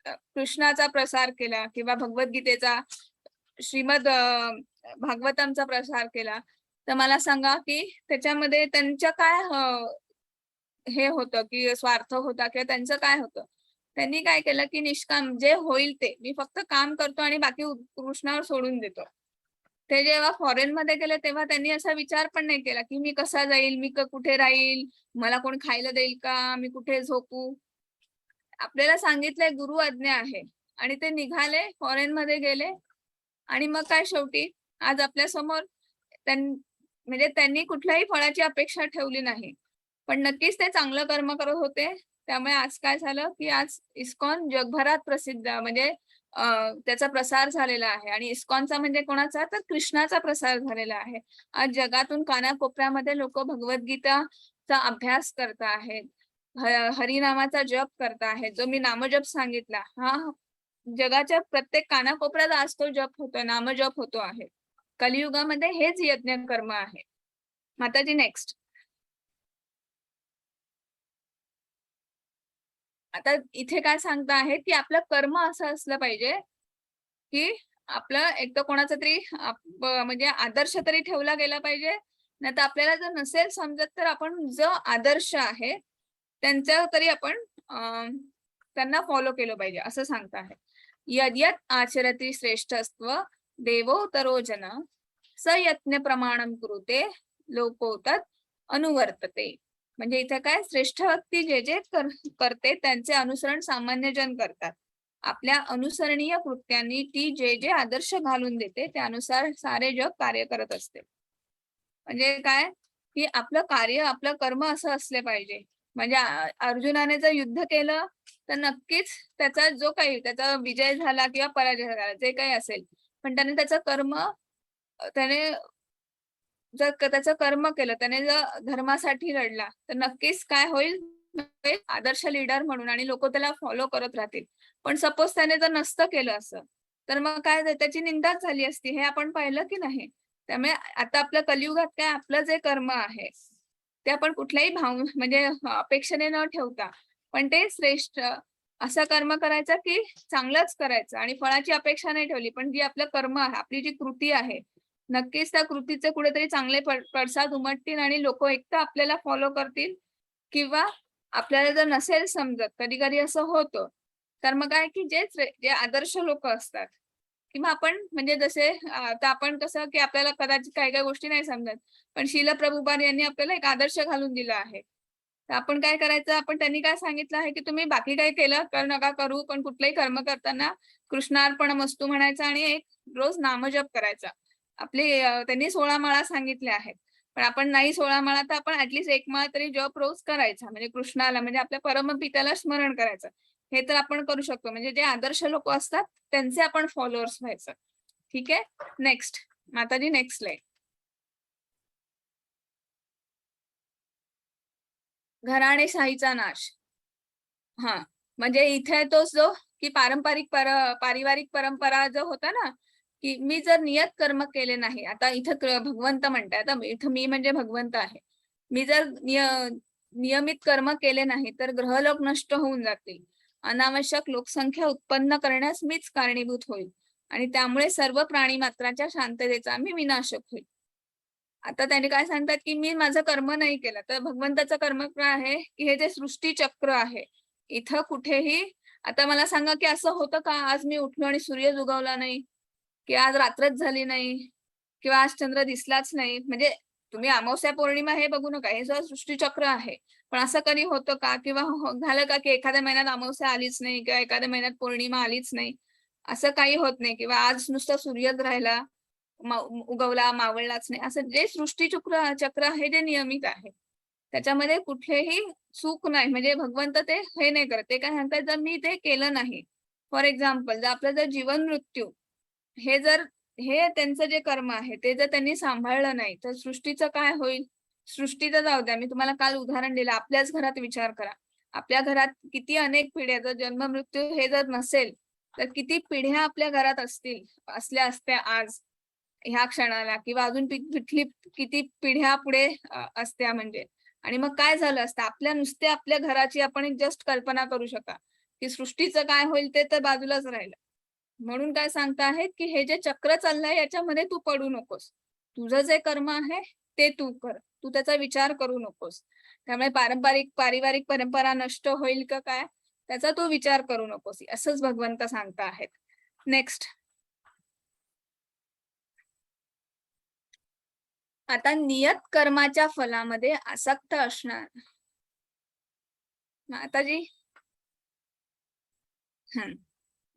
कृष्णाचा प्रसार केला किंवा भगवद्गीतेचा, श्रीमद भागवतमचा प्रसार केला. तर मला सांगा, की त्याच्यामध्ये त्यांच्या काय हे होतं, की स्वार्थ होता किंवा त्यांचं काय होतं? त्यांनी काय केलं, की निष्काम जे होईल ते मी फक्त काम करतो आणि बाकी कृष्णावर सोडून देतो. ते जेव्हा फॉरेन मध्ये गेले तेव्हा त्यांनी असा विचार पण नाही केला, की मी कसा जाईल, मी कुठे राहील, मला कोण खायला देईल का, मी कुठे झोपू. आपल्याला सांगितलंय गुरु आज्ञा आहे आणि ते निघाले, फॉरेन मध्ये गेले आणि मग काय शेवटी आज आपल्या समोर म्हणजे त्यांनी कुठल्याही फळाची अपेक्षा ठेवली नाही. पण नक्कीच ते चांगलं कर्म करत होते. त्यामुळे आज काय झालं, की आज इस्कॉन जगभरात प्रसिद्ध, म्हणजे त्याचा प्रसार झालेला आहे आणि इस्कॉनचा म्हणजे कोणाचा तर कृष्णाचा प्रसार झालेला आहे. आज जगातून कानाकोपऱ्यामध्ये लोक भगवद्गीताचा अभ्यास करत आहेत. हरिनामाचा जप करत आहेत. जो मी नामजप सांगितला हा जगाच्या प्रत्येक कानाकोपऱ्यात आज तो जप होतो, नामजप होतो आहे. कलियुगामध्ये हेच यज्ञ कर्म आहे. माताजी नेक्स्ट. आता इथे काय सांगता आहेत की आपलं कर्म असं असलं पाहिजे की आपलं एक तर कोणाचा तरी म्हणजे आदर्श तरी ठेवला गेला पाहिजे. नाही तर आपल्याला जर नसेल समजत तर आपण जो आदर्श आहे त्यांचा तरी आपण त्यांना फॉलो केलं पाहिजे असं सांगता आहे. यद्यत आचरती श्रेष्ठस्त्व देवोत्तरो जन स यज्ञ प्रमाणम कुरुते लोकोतत अनुवर्तते. म्हणजे इथे काय श्रेष्ठ व्यक्ती जे जे करते त्यांचे अनुसरण सामान्य जन करतात. आपल्या अनुसरणीय कृत्यांनी ती जे जे आदर्श घालून देते त्यानुसार सारे जग कार्य करत असते. म्हणजे काय की आपलं कार्य आपलं कर्म असं असले पाहिजे. म्हणजे अर्जुनाने जर युद्ध केलं तर नक्कीच त्याचा जो काही त्याचा विजय झाला किंवा पराजय झाला जे काही असेल पण त्याने त्याचं कर्म त्याने जर त्याचं कर्म केलं त्याने जर धर्मासाठी लढला तर नक्कीच काय होईल आदर्श लीडर म्हणून आणि लोक त्याला फॉलो करत राहतील. पण सपोज त्याने जर नसतं केलं असं तर मग काय त्याची निंदाच झाली असती हे आपण पाहिलं की नाही. त्यामुळे आता आपल्या कलियुगात काय आपलं जे कर्म आहे ते आपण कुठल्याही म्हणजे अपेक्षेने न ठेवता पण ते श्रेष्ठ असं कर्म करायचं की चांगलंच करायचं आणि फळाची अपेक्षा नाही ठेवली. पण जी आपलं कर्म आहे आपली जी कृती आहे नक्कीच त्या कृतीचे कुठेतरी चांगले पडसाद उमटतील आणि लोक एकतर आपल्याला फॉलो करतील किंवा आपल्याला जर नसेल समजत कधी कधी असं होतं तर मग काय की जे आदर्श लोक असतात किंवा आपण म्हणजे जसे आता आपण कसं की आपल्याला कदाचित काही काही गोष्टी नाही समजत पण शील प्रभुपाद यांनी आपल्याला एक आदर्श घालून दिला आहे. तर आपण काय करायचं आपण त्यांनी काय सांगितलं आहे की तुम्ही बाकी काय केलं कर नका करू पण कुठलंही कर्म करताना कृष्णार्पण मस्तू म्हणायचं आणि एक रोज नामजप करायचा. आपले त्यांनी 16 माळा सांगितल्या आहेत पण आपण नाही 16 माळा तर आपण ऍटलीस्ट एक माळा तरी जप रोज करायचा म्हणजे कृष्णाला म्हणजे आपल्या परमपित्याला स्मरण करायचं. हे तर आपण करू शकतो. म्हणजे जे आदर्श लोक असतात त्यांचे आपण फॉलोअर्स व्हायचं. ठीक आहे. नेक्स्ट माताजी नेक्स्ट लाईन. घराणेशाहीचा नाश. हा म्हणजे इथे तोच जो की पारिवारिक परंपरा जो होता ना की मी जर नियत कर्म केले नाही. आता इथं भगवंत म्हणतात आता इथं मी म्हणजे भगवंत आहे. मी जर नियमित कर्म केले नाही तर ग्रहलोक नष्ट होऊन जातील. अनावश्यक लोकसंख्या उत्पन्न करण्यास मीच कारणीभूत होईल आणि त्यामुळे सर्व प्राणी मात्राच्या शांततेचा मी विनाशक होईल. आता त्याने काय सांगतात की मी माझं कर्म नाही केलं तर भगवंताचं कर्म काय आहे की हे जे सृष्टी चक्र आहे इथं कुठेही आता मला सांगा की असं होतं का आज मी उठलो आणि सूर्य उगवला नाही की आज रात्रच झाली नाही किंवा आज चंद्र दिसलाच नाही. म्हणजे तुम्ही अमावस्या पौर्णिमा हे बघू नका हे सगळं सृष्टीचक्र आहे. पण असं कधी होतं का किंवा झालं का की एखाद्या महिन्यात अमावस्या आलीच नाही किंवा एखाद्या महिन्यात पौर्णिमा आलीच नाही असं काही होत नाही किंवा आज नुसता सूर्यच राहिला उगवला मावळलाच नाही. असं जे सृष्टीचक्र आहे जे नियमित आहे त्याच्यामध्ये कुठलेही चूक नाही. म्हणजे भगवंत ते हे नाही करत. ते काय सांगतात जर मी ते केलं नाही फॉर एक्झाम्पल जर आपलं जर जीवन मृत्यू हे जर हे त्यांचं जे कर्म आहे ते जर त्यांनी सांभाळलं नाही तर सृष्टीचं काय होईल. सृष्टीचं जाऊ द्या मी तुम्हाला काल उदाहरण दिलं आपल्याच घरात विचार करा. आपल्या घरात किती अनेक पिढ्या जर जन्म मृत्यू हे जर नसेल तर किती पिढ्या आपल्या घरात असल्या असत्या आज ह्या क्षणाला किंवा अजून पिठली किती पिढ्या पुढे असत्या म्हणजे. आणि मग काय झालं असतं आपल्या नुसत्या आपल्या घराची आपण एक जस्ट कल्पना करू शका की सृष्टीचं काय होईल ते तर बाजूलाच राहिलं. म्हणून काय सांगता आहेत की हे जे चक्र चाललंय याच्यामध्ये तू पडू नकोस. तुझं जे कर्म आहे ते तू कर. तू त्याचा विचार करू नकोस. त्यामुळे पारिवारिक परंपरा नष्ट होईल का काय त्याचा तू विचार करू नकोस असंच भगवंत सांगता आहेत. नेक्स्ट. आता नियत कर्माच्या फलामध्ये आसक्त असणार. माताजी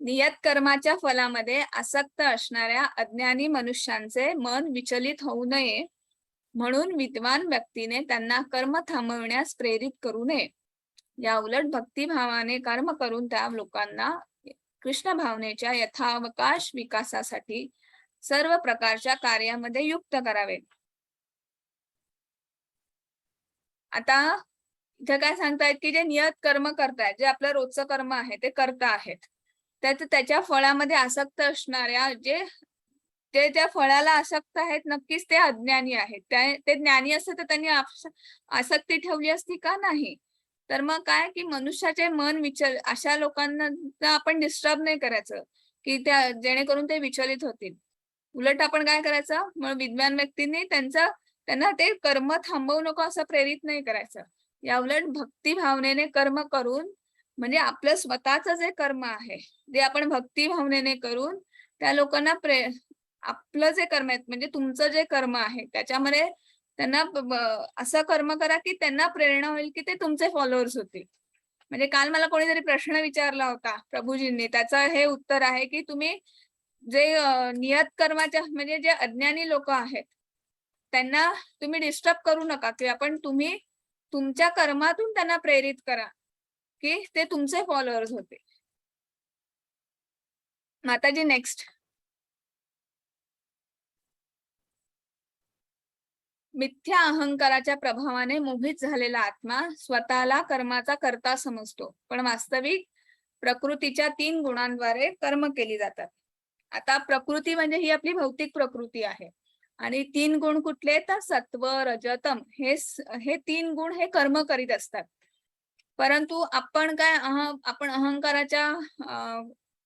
नियत कर्माच्या फलामध्ये आसक्त असणाऱ्या अज्ञानी मनुष्यांचे मन विचलित होऊ नये म्हणून विद्वान व्यक्तीने त्यांना कर्म थांबवण्यास प्रेरित करू नये. या उलट भक्तिभावाने कर्म करून त्या लोकांना कृष्ण भावनेच्या यथावकाश विकासासाठी सर्व प्रकारच्या कार्यामध्ये युक्त करावे. आता इथं काय सांगतायत की जे नियत कर्म करतायत, जे आपलं रोजचं कर्म आहे ते करता आहेत, त्याच्या फळामध्ये आसक्त असणाऱ्या जे ते त्या फळाला आसक्त आहेत, नक्कीच ते अज्ञानी आहेत. ते ज्ञानी असते तर त्यांनी आसक्ती ठेवली असती का? नाही. तर मग काय की मनुष्याचे मन अशा लोकांना आपण डिस्टर्ब नाही करायचं, की त्या जेणेकरून ते विचलित होतील. उलट आपण काय करायचं, मग विद्वान व्यक्तींनी त्यांना ते कर्म थांबवू नको असं प्रेरित नाही करायचं. याउलट भक्ती भावनेने कर्म करून म्हणजे आपलं स्वतःचं जे कर्म आहे, ते आपण भक्ती भावनेने करून त्या लोकांना आपलं जे कर्म आहेत म्हणजे तुमचं जे कर्म आहे त्याच्यामध्ये त्यांना असं कर्म करा की त्यांना प्रेरणा होईल की ते तुमचे फॉलोअर्स होतील. म्हणजे काल मला कोणीतरी प्रश्न विचारला होता प्रभूजींनी, त्याचं हे उत्तर आहे की तुम्ही जे नियत कर्माच्या म्हणजे जे अज्ञानी लोक आहेत त्यांना तुम्ही डिस्टर्ब करू नका, की तुम्ही तुमच्या कर्मातून त्यांना प्रेरित करा की ते तुमचे फॉलोअर्स होते. माताजी नेक्स्ट. मिथ्या अहंकाराच्या प्रभावाने मोहित झालेला आत्मा स्वतःला कर्माचा कर्ता समजतो, पण वास्तविक प्रकृतीच्या 3 गुणांद्वारे कर्म केली जातात. आता प्रकृती म्हणजे ही आपली भौतिक प्रकृती आहे आणि 3 गुण कुठले? तर सत्व, रजतम हे 3 गुण हे कर्म करीत असतात. परंतु आपण अहंकाराच्या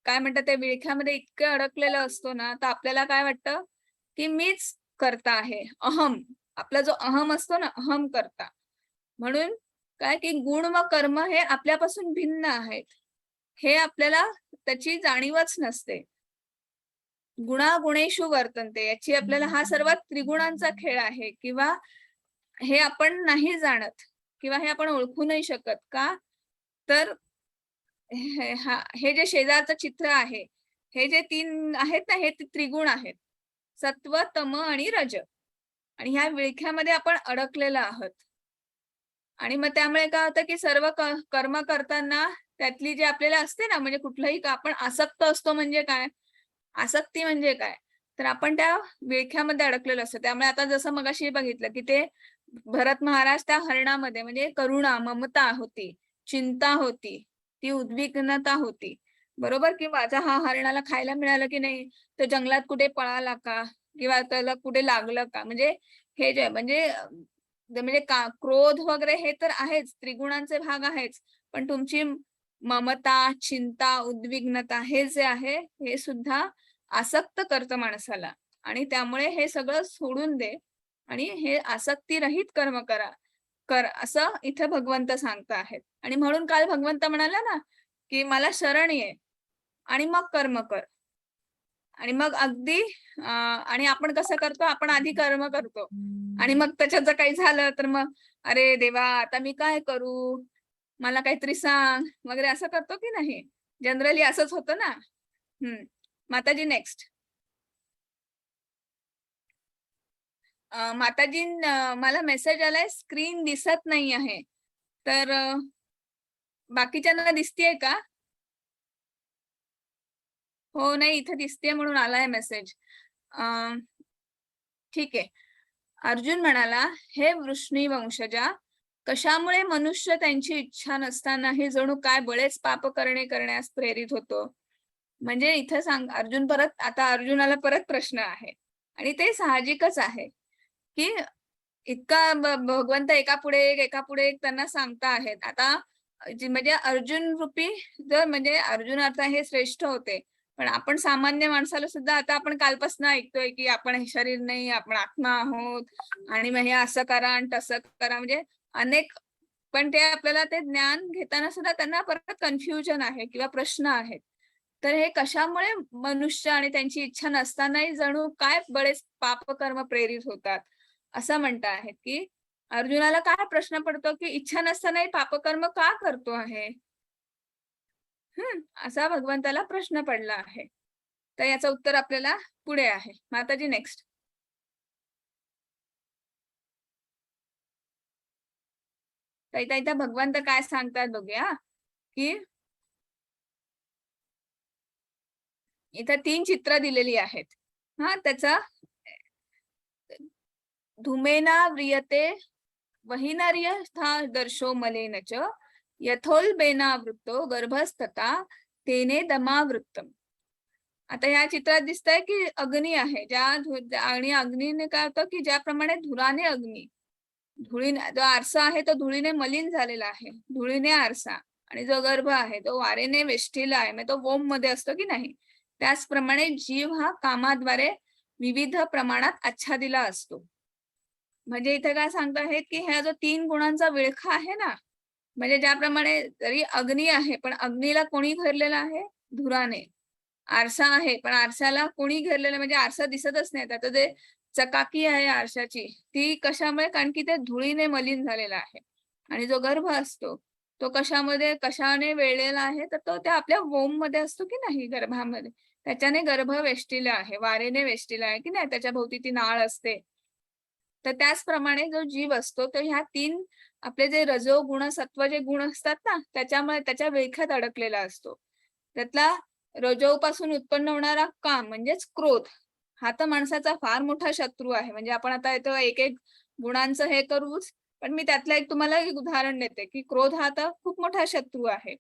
काय म्हणतात त्या विळख्यामध्ये इतकं अडकलेलं असतो ना, तर आपल्याला काय वाटतं की मीच करता आहे. आपला जो अहम असतो ना, अहम करता. म्हणून काय की गुण व कर्म हे आपल्यापासून भिन्न आहेत. हे आपल्याला त्याची जाणीवच नसते. गुणागुणेषु वर्तन्ते याची आपल्याला हा सर्वात त्रिगुणांचा खेळ आहे किंवा हे आपण नाही जाणत किंवा हे आपण ओळखू नाही शकत का? तर हे जे शेजारचं चित्र आहे, हे जे 3 आहेत ना, हे त्रिगुण आहेत. सत्व, तम आणि रज. आणि ह्या विळख्यामध्ये आपण अडकलेलो आहोत. आणि मग त्यामुळे काय होतं, की सर्व कर्म करताना त्यातली जी आपल्याला असते ना, म्हणजे कुठलंही आपण आसक्त असतो म्हणजे काय? आसक्ती म्हणजे काय? तर आपण त्या विळख्यामध्ये अडकलेलो असतो. त्यामुळे आता जसं मगाशी बघितलं, की ते भरत महाराज त्या हरणामध्ये म्हणजे करुणा, ममता होती, चिंता होती, ती उद्विग्नता होती. बरोबर? की माझा हा हरणाला खायला मिळालं की नाही? तो जंगलात कुठे पळाला का? किंवा त्याला कुठे लागलं का? म्हणजे हे जे म्हणजे क्रोध वगैरे हे तर आहेच, त्रिगुणांचे भाग आहेच. पण तुमची ममता, चिंता, उद्विग्नता हे जे आहे, हे सुद्धा आसक्त करतं माणसाला आणि त्यामुळे हे सगळं सोडून दे आणि हे आसक्तीरहित कर्म कर असं इथे भगवंत सांगत आहेत. आणि म्हणून काल भगवंत म्हणाला ना, की मला शरण ये आणि मग कर्म कर. आणि मग अगदी आणि आपण कसं करतो, आपण आधी कर्म करतो आणि मग त्याच्यात जर काही झालं तर मग अरे देवा आता मी काय करू? मला काहीतरी सांग वगैरे असं करतो की नाही? जनरली असंच होतं ना. माताजी नेक्स्ट. माताजी मला मेसेज आलाय, स्क्रीन दिसत नाही आहे. तर बाकीच्यांना दिसतीये का? हो, नाही इथे दिसतेय म्हणून आलाय मेसेज. ठीक आहे. अर्जुन म्हणाला, "हे वृष्णी वंशजा, कशामुळे मनुष्य त्यांची इच्छा नसतानाही जणू काय बळेच पाप करण्यास प्रेरित होतो?" म्हणजे इथं अर्जुन परत आता अर्जुनाला परत प्रश्न आहे आणि ते साहजिकच आहे, की इतका भगवंत एकापुढे एक, एकापुढे एक त्यांना सांगता आहेत. आता म्हणजे अर्जुन रूपी जर म्हणजे अर्जुन अर्थ हे श्रेष्ठ होते. पण आपण सामान्य माणसाला सुद्धा आता आपण कालपासून ऐकतोय, की आपण हे शरीर नाही, आपण आत्मा आहोत आणि मग हे असं करा आणि तसं करा म्हणजे अनेक पण ते आपल्याला ते ज्ञान घेताना सुद्धा त्यांना परत कन्फ्युजन आहे किंवा प्रश्न आहेत. तर हे कशामुळे मनुष्य आणि त्यांची इच्छा नसतानाही जणू काय बरेच पापकर्म प्रेरित होतात, असं म्हणत आहेत, की अर्जुनाला काय प्रश्न पडतो, की इच्छा नसतानाही पापकर्म का करतो आहे? असा भगवंताला प्रश्न पडला आहे. तर याचं उत्तर आपल्याला पुढे आहे. माताजी नेक्स्ट. तर इथं भगवंत काय सांगतात बघूया, की इथं 3 चित्र दिलेली आहेत. हा त्याचा धूमेना व्रियते वहिनर्यथा दर्शो मलेन च यथोल्बेनावृत्तो गर्भस्तता तेने दमावृत्तम. आता या चित्रात दिसतंय की अग्नी आहे, आणि अग्नीने काय होतं की ज्याप्रमाणे धुराने अग्नी, धुळीने जो आरसा आहे तो धुळीने मलिन झालेला आहे, धुळीने आरसा, आणि जो गर्भ आहे तो वारेने वेष्टीला आहे, म्हणजे तो वोम मध्ये असतो की नाही, त्याचप्रमाणे जीव हा कामाद्वारे विविध प्रमाणात आच्छादिला असतो. म्हणजे इथे काय सांगत आहेत की ह्या जो 3 गुणांचा विळखा आहे ना, म्हणजे ज्याप्रमाणे जरी अग्नी आहे पण अग्नीला कोणी घेरलेला आहे? धुराने. आरसा आहे पण आरशाला कोणी घेरलेलं, म्हणजे आरसा दिसतच नाही. आता जे चकाकी आहे आरशाची ती कशामुळे? कारण की ते धुळीने मलिन झालेला आहे. आणि जो गर्भ असतो तो कशाने वेढलेला आहे? तर तो त्या आपल्या वोम मध्ये असतो की नाही, गर्भामध्ये. त्याच्याने गर्भ वेष्टीला आहे, वारेने वेष्टीला आहे की नाही, त्याच्या भोवती ती नाळ असते. तर त्याचप्रमाणे जो जीव असतो तो ह्या 3 आपले जे रजो गुण सत्व जे गुण असतात ना, त्याच्यामुळे त्याच्या विळख्यात अडकलेला असतो. त्यातला रजोपासून उत्पन्न होणारा काम म्हणजेच क्रोध, हा तर माणसाचा फार मोठा शत्रू आहे. म्हणजे आपण आता इथं एक एक गुणांचं हे करूच, पण मी त्यातलं एक तुम्हाला एक उदाहरण देते की क्रोध हा तर खूप मोठा शत्रू आहे.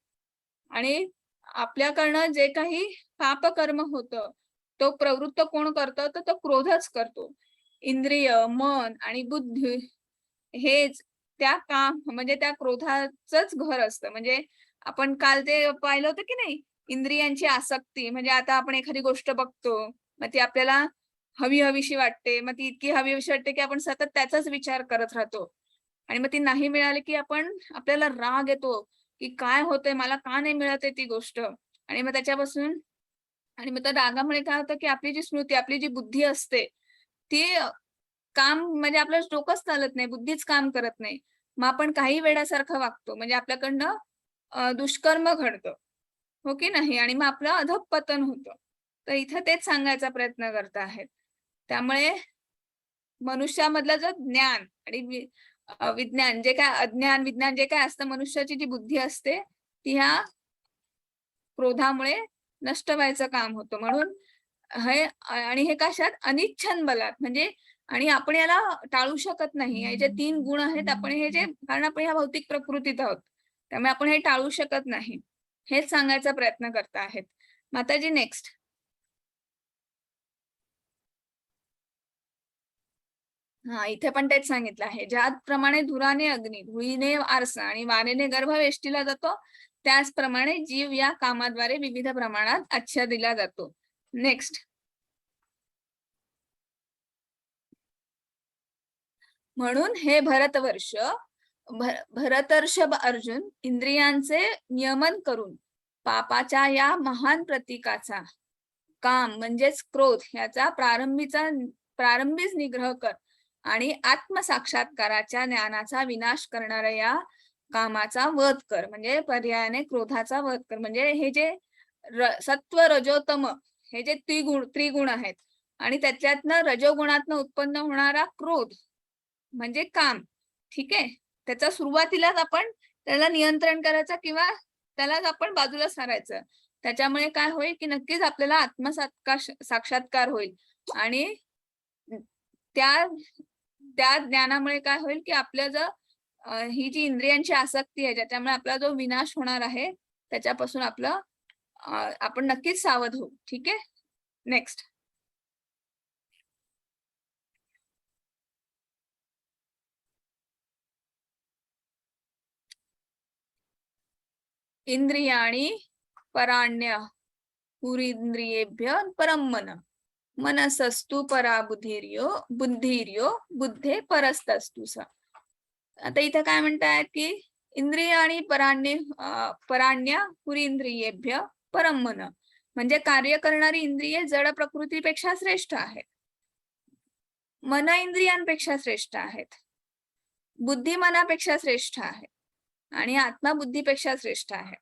आणि आपल्याकडनं जे काही पापकर्म होतं तो प्रवृत्त कोण करतं? तर तो क्रोधच करतो. इंद्रिय, मन आणि बुद्धी हेच त्या काम म्हणजे त्या क्रोधाचंच घर असतं. म्हणजे आपण काल ते पाहिलं होतं की नाही, इंद्रियांची आसक्ती. म्हणजे आता आपण एखादी गोष्ट बघतो, मग ती आपल्याला हवी-हवीशी वाटते. मग ती इतकी हवीहवीशी वाटते की आपण सतत त्याचाच विचार करत राहतो. आणि मग ती नाही मिळाली की आपल्याला राग येतो, की काय होतंय, मला का नाही मिळत आहे ती गोष्ट? आणि मग त्याच्यापासून आणि मग त्या रागामुळे काय होतं की आपली जी स्मृती, आपली जी बुद्धी असते, ती काम म्हणजे आपलं डोकंच चालत नाही, बुद्धीच काम करत नाही. मग आपण काही वेड्यासारखं वागतो. म्हणजे आपल्याकडनं दुष्कर्म घडतं. हो की नाही? आणि मग आपलं अधःपतन होतं. तर इथं तेच सांगायचा प्रयत्न करत आहेत. त्यामुळे मनुष्यामधलं जो ज्ञान आणि विज्ञान जे काय अज्ञान, विज्ञान जे काय असतं, मनुष्याची जी बुद्धी असते, ती ह्या क्रोधामुळे नष्ट व्हायचं काम होतं. म्हणून आणि हे कशात? अनिच्छन बलात. म्हणजे आणि आपण याला टाळू शकत नाही. हे जे 3 गुण आहेत, आपण हे जे कारण आपण ह्या भौतिक प्रकृतीत आहोत. त्यामुळे आपण हे टाळू शकत नाही. हेच सांगायचा प्रयत्न करत आहेत. माताजी नेक्स्ट. हां, इथे पण तेच सांगितलं आहे. ज्याप्रमाणे धुराने अग्नी, धुळीने आरसा आणि वारेने गर्भ वेष्टीला जातो, त्याचप्रमाणे जीव या कामाद्वारे विविध प्रमाणात आच्छादिला जातो. नेक्स्ट. म्हणून हे भरतवर्ष भरतर्षभ अर्जुन इंद्रियांचे नियमन करून पापाच्या या महान प्रतीकाचा काम म्हणजेच क्रोध याचा प्रारंभीच निग्रह कर आणि आत्मसाक्षात्काराच्या ज्ञानाचा विनाश करणाऱ्या या कामाचा वध कर. म्हणजे पर्यायाने क्रोधाचा वध कर. म्हणजे हे जे सत्व रजोतम हे जे त्रिगुण आहेत आणि त्याच्यातनं रजोगुणातनं उत्पन्न होणारा क्रोध म्हणजे काम, ठीक आहे. त्याचा सुरुवातीलाच आपण त्याला नियंत्रण करायचं किंवा त्यालाच आपण बाजूला सारायचं. त्याच्यामुळे काय होईल की नक्कीच आपल्याला साक्षात्कार होईल. आणि त्या त्या ज्ञानामुळे काय होईल की आपल्या ही जी इंद्रियांची आसक्ती आहे, ज्याच्यामुळे आपला जो विनाश होणार आहे, त्याच्यापासून आपण नक्कीच सावध होऊ. ठीक आहे. नेक्स्ट. इंद्रियाणी पराण्य पुरींद्रियेभ्य परम मन मनसस्तु परा बुद्धिर्यो बुद्धे परस्तस्तु स. आता इथं काय म्हणतायत की इंद्रिय आणि पराण्य पुरींद्रियेभ्य परम मन, म्हणजे कार्य करणारी इंद्रिये जड प्रकृतीपेक्षा श्रेष्ठ आहेत, मन इंद्रियांपेक्षा श्रेष्ठ आहेत, बुद्धी मनापेक्षा श्रेष्ठ आहे आणि आत्मा बुद्धीपेक्षा श्रेष्ठ आहे.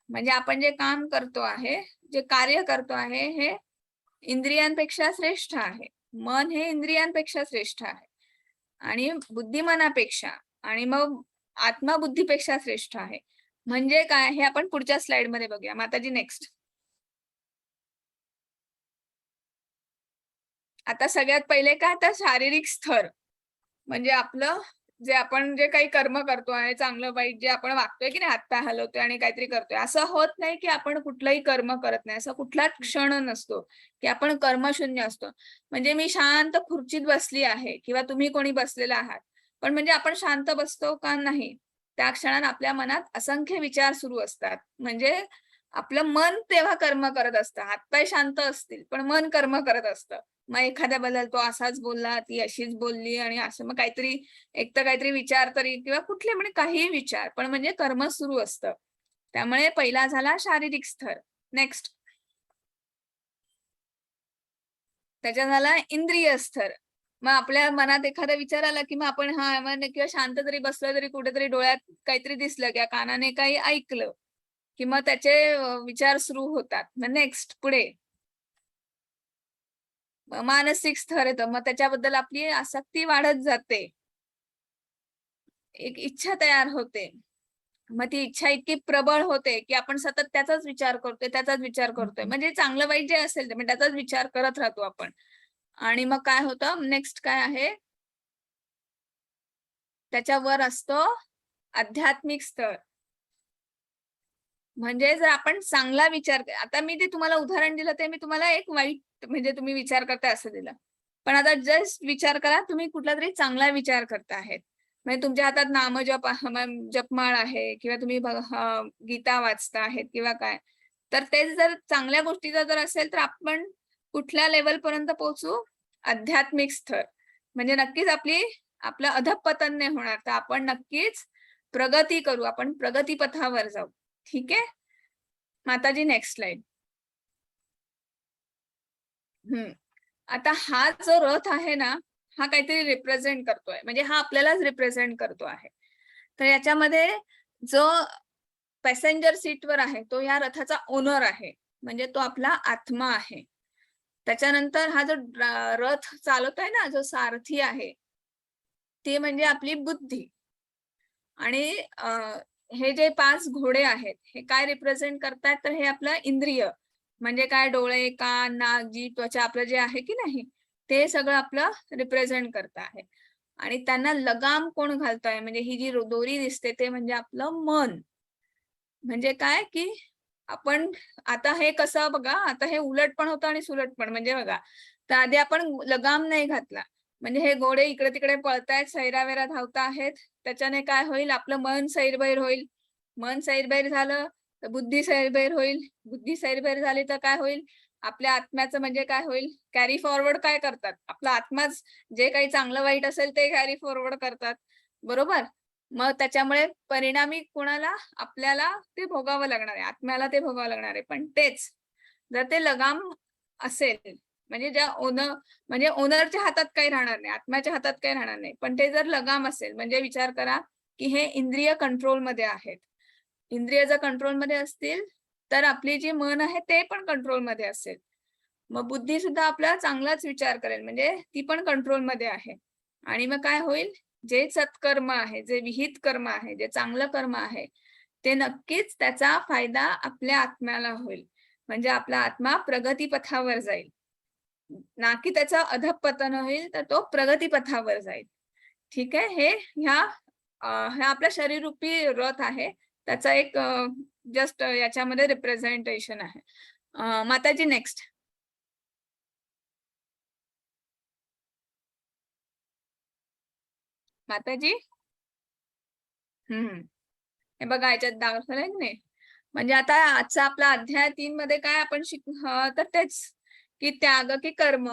म्हणजे आपण जे काम करतो आहे, जे कार्य करतो आहे, हे इंद्रियांपेक्षा श्रेष्ठ आहे. मन हे इंद्रियांपेक्षा श्रेष्ठ आहे आणि बुद्धी मनापेक्षा, आणि मग आत्मा बुद्धीपेक्षा श्रेष्ठ आहे. म्हणजे काय हे आपण पुढच्या स्लाइड मध्ये बघूया. माताजी नेक्स्ट. आता सगळ्यात पहिले काय, तर शारीरिक स्तर म्हणजे आपलं जे आपण जे काही कर्म करतोय, चांगलं वाईट जे आपण वागतोय की नाही, हातपाय हलवतोय आणि काहीतरी करतोय, असं होत नाही की आपण कुठलंही कर्म करत नाही. असा कुठलाच क्षण नसतो की आपण कर्मशून्य असतो. म्हणजे मी शांत खुर्चीत बसली आहे किंवा तुम्ही कोणी बसलेला आहात, पण म्हणजे आपण शांत बसतो का नाही? त्या क्षणात आपल्या मनात असंख्य विचार सुरू असतात. म्हणजे आपलं मन तेव्हा कर्म करत असतं. हातपाय शांत असतील, पण मन कर्म करत असतं. मग एखाद्याबद्दल तो असाच बोलला, ती अशीच बोलली आणि असं मग काहीतरी एक तर काहीतरी विचार तरी किंवा कुठले म्हणजे काहीही विचार, पण म्हणजे कर्म सुरू असतं. त्यामुळे पहिला झाला शारीरिक स्तर. नेक्स्ट त्याच्या झाला इंद्रिय स्तर. मग आपल्या मनात एखादा विचार आला, की मग आपण हां, मग किंवा शांत जरी बसलं तरी कुठेतरी डोळ्यात काहीतरी दिसलं किंवा कानाने काही ऐकलं, की मग त्याचे विचार सुरू होतात. मग नेक्स्ट पुढे मानसिक स्तर येतं. मग त्याच्याबद्दल आपली आसक्ती वाढत जाते. एक इच्छा तयार होते. मग ती इच्छा इतकी प्रबळ होते, की आपण सतत त्याचाच विचार करतोय, त्याचाच विचार करतोय. म्हणजे चांगलं वाईट जे असेल ते म्हणजे त्याचाच विचार करत राहतो आपण. आणि मग काय होतं नेक्स्ट काय आहे, त्याच्यावर असतो आध्यात्मिक स्तर. म्हणजे जर आपण चांगला विचार आता मी ते तुम्हाला उदाहरण दिलं ते मी तुम्हाला एक वाईट म्हणजे तुम्ही विचार करताय असं दिलं. पण आता जस्ट विचार करा तुम्ही कुठलातरी चांगला विचार करता आहेत. म्हणजे तुमच्या हातात नामजप जपमाळ आहे किंवा तुम्ही गीता वाचता आहेत किंवा काय. तर ते जर चांगल्या गोष्टीचा जर असेल तर आपण कुठल्या लेव्हलपर्यंत पोहोचू? आध्यात्मिक स्तर. म्हणजे नक्कीच आपलं अधःपतन नाही होणार. तर आपण नक्कीच प्रगती करू. आपण प्रगतीपथावर जाऊ. ठीक आहे? माताजी नेक्स्ट स्लाईड. हं. आता हा जो रथ आहे ना, हा काहीतरी रिप्रेझेंट करतोय. म्हणजे हा आपल्यालाच रिप्रेझेंट करतो आहे. तर याच्यामध्ये जो पॅसेंजर सीटवर आहे, तो या रथाचा ओनर आहे. म्हणजे तो आपला आत्मा आहे. त्याच्यानंतर हा जो रथ चालवतोय ना, जो सारथी आहे, ते म्हणजे आपली बुद्धी. आणि हे जे 5 घोडे आहेत, हे काय रिप्रेझेंट करतात, तर हे आपलं इंद्रिय. म्हणजे काय डोळे, कान, नाक, जीभ, त्वचा आपलं जे आहे की नाही, ते सगळं आपलं रिप्रेझेंट करत आहे. आणि त्यांना लगाम कोण घालतंय, म्हणजे ही जी दोरी दिसते, ते म्हणजे आपलं मन. म्हणजे काय, की आपण आता हे कसं बघा, आता हे उलट पण होतं आणि सुलट पण. म्हणजे बघा, तर आधी आपण लगाम नाही घातला. म्हणजे हे घोडे इकडे-तिकडे पळतायत, सैरावैरा धावता आहेत. त्याच्याने काय होईल, आपलं मन सैरभैर होईल. मन सैरभैर झालं, तर बुद्धी सैरभैर होईल. बुद्धी सैरभैर झाली तर काय होईल, आपल्या आत्म्याचं म्हणजे काय होईल, कॅरी फॉरवर्ड काय करतात, आपला आत्माच जे काही चांगलं वाईट असेल ते कॅरी फॉरवर्ड करतात. बरोबर? मग त्याच्यामुळे परिणामी कुणाला आपल्याला ते भोगावं लागणार आहे. आत्म्याला ते भोगावं लागणार आहे. पण तेच जर ते लगाम असेल, म्हणजे म्हणजे ओनरच्या हातात काही राहणार नाही, आत्म्याच्या हातात काही राहणार नाही. पण ते जर लगाम असेल, म्हणजे विचार करा, की हे इंद्रिय कंट्रोलमध्ये आहेत. इंद्रिय जर कंट्रोलमध्ये असतील, तर आपली जी मन आहे ते पण कंट्रोलमध्ये असेल. मग बुद्धी सुद्धा आपला चांगलाच विचार करेल, म्हणजे ती पण कंट्रोलमध्ये आहे. आणि मग काय होईल, जे सत्कर्म आहे, जे विहित कर्म आहे, जे चांगलं कर्म आहे, ते नक्कीच त्याचा फायदा आपल्या आत्म्याला होईल. म्हणजे आपला आत्मा प्रगतीपथावर जाईल. ना की त्याचं अधःपतन होईल, तर तो प्रगतीपथावर जाईल. ठीक आहे. हे आपलं शरीररूपी रथ आहे. त्याचा एक जस्ट याच्यामध्ये रिप्रेझेंटेशन आहे. माताजी नेक्स्ट. माताजी? हं. हे बघा याच्यात दाखवलंय की नाही? म्हणजे आता आजचा आपला अध्याय 3 मध्ये काय आपण तर तेच, की त्याग की कर्म,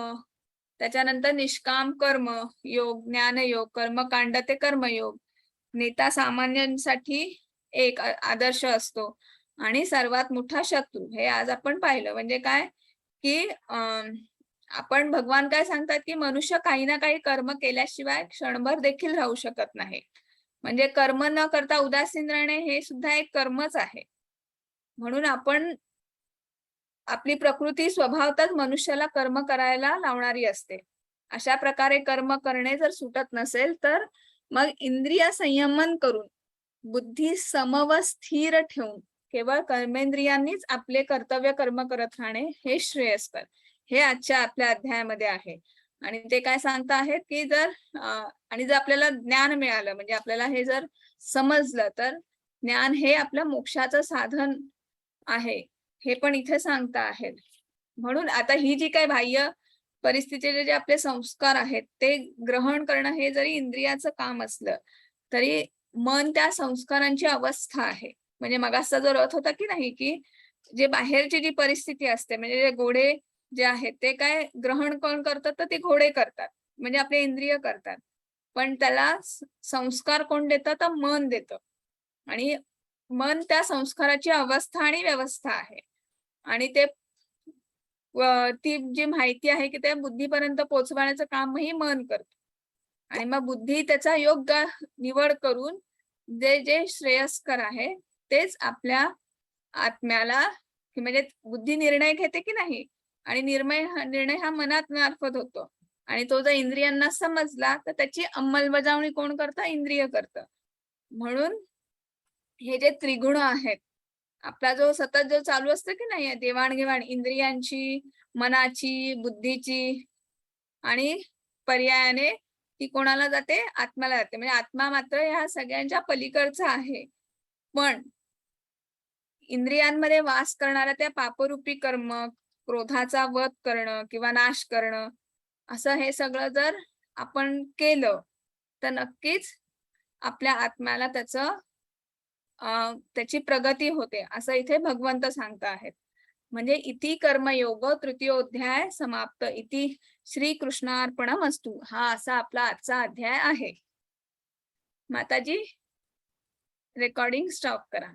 त्याच्यानंतर निष्काम कर्म, योग, ज्ञानयोग, कर्मकांड ते कर्मयोग. नेता सामान्यांसाठी एक आदर्श असतो आणि सर्वात मोठा शत्रू. हे आज आपण पाहिलं. म्हणजे काय, की आपण भगवान काय सांगतात, की मनुष्य काही ना काही कर्म केल्याशिवाय क्षणभर देखील राहू शकत नाही. म्हणजे कर्म न करता उदासीन राहणे हे सुद्धा एक कर्मच आहे. म्हणून आपण आपली प्रकृती स्वभावतःच मनुष्याला कर्म करायला लावणारी असते. अशा प्रकारे कर्म करणे जर सुटत नसेल, तर मग इंद्रिय संयमन करून, बुद्धी सम व स्थिर ठेवून, केवळ कर्मेंद्रियांनीच आपले कर्तव्य कर्म करत राहणे हे श्रेयस्कर. हे आजच्या आपल्या अध्यायामध्ये आहे. आणि ते काय सांगता आहेत की आणि जर आपल्याला ज्ञान मिळालं म्हणजे आपल्याला हे जर समजलं तर ज्ञान हे आपलं मोक्षाचं साधन आहे हे पण इथे सांगता आहेत. म्हणून आता ही जी काही बाह्य परिस्थितीचे जे आपले संस्कार आहेत ते ग्रहण करणं हे जरी इंद्रियाचं काम असलं तरी मन त्या संस्कारांची अवस्था आहे. म्हणजे मगासचा जो रथ होता की नाही की जे बाहेरची जी परिस्थिती असते म्हणजे जे घोडे जे आहेत ते काय ग्रहण कोण करतात तर ते घोडे करतात म्हणजे आपले इंद्रिय करतात. पण त्याला संस्कार कोण देतं तर मन देतं आणि मन त्या संस्काराची अवस्था आणि व्यवस्था आहे. आणि ते ती जी माहिती आहे की त्या बुद्धीपर्यंत पोहोचवण्याचं कामही मन करतं. आणि मग बुद्धी त्याचा योग्य निवड करून जे जे श्रेयस्कर आहे तेच आपल्या आत्म्याला म्हणजे बुद्धी निर्णय घेते की नाही आणि निर्णय हा मनात मार्फत होतो आणि तो जर इंद्रियांना समजला तर त्याची अंमलबजावणी कोण करतं इंद्रिय करतं. म्हणून हे जे त्रिगुण आहेत आपला जो सतत जो चालू असतं की नाही देवाणघेवाण इंद्रियांची, मनाची, बुद्धीची आणि पर्यायाने ती कोणाला जाते आत्म्याला जाते. म्हणजे आत्मा मात्र ह्या सगळ्यांच्या पलीकडचा आहे. पण इंद्रियांमध्ये वास करणाऱ्या त्या पापरूपी कर्म, क्रोधाचा वध करणं किंवा नाश करणं असं हे सगळं जर आपण केलं तर नक्कीच आपल्या आत्म्याला त्याची प्रगती होते असं इथे भगवंत सांगत आहेत. म्हणजे इति कर्मयोग तृतीयोध्याय समाप्त इति श्रीकृष्णार्पणमस्तु हा असा आपला आजचा अध्याय आहे. माताजी रेकॉर्डिंग स्टॉप करा.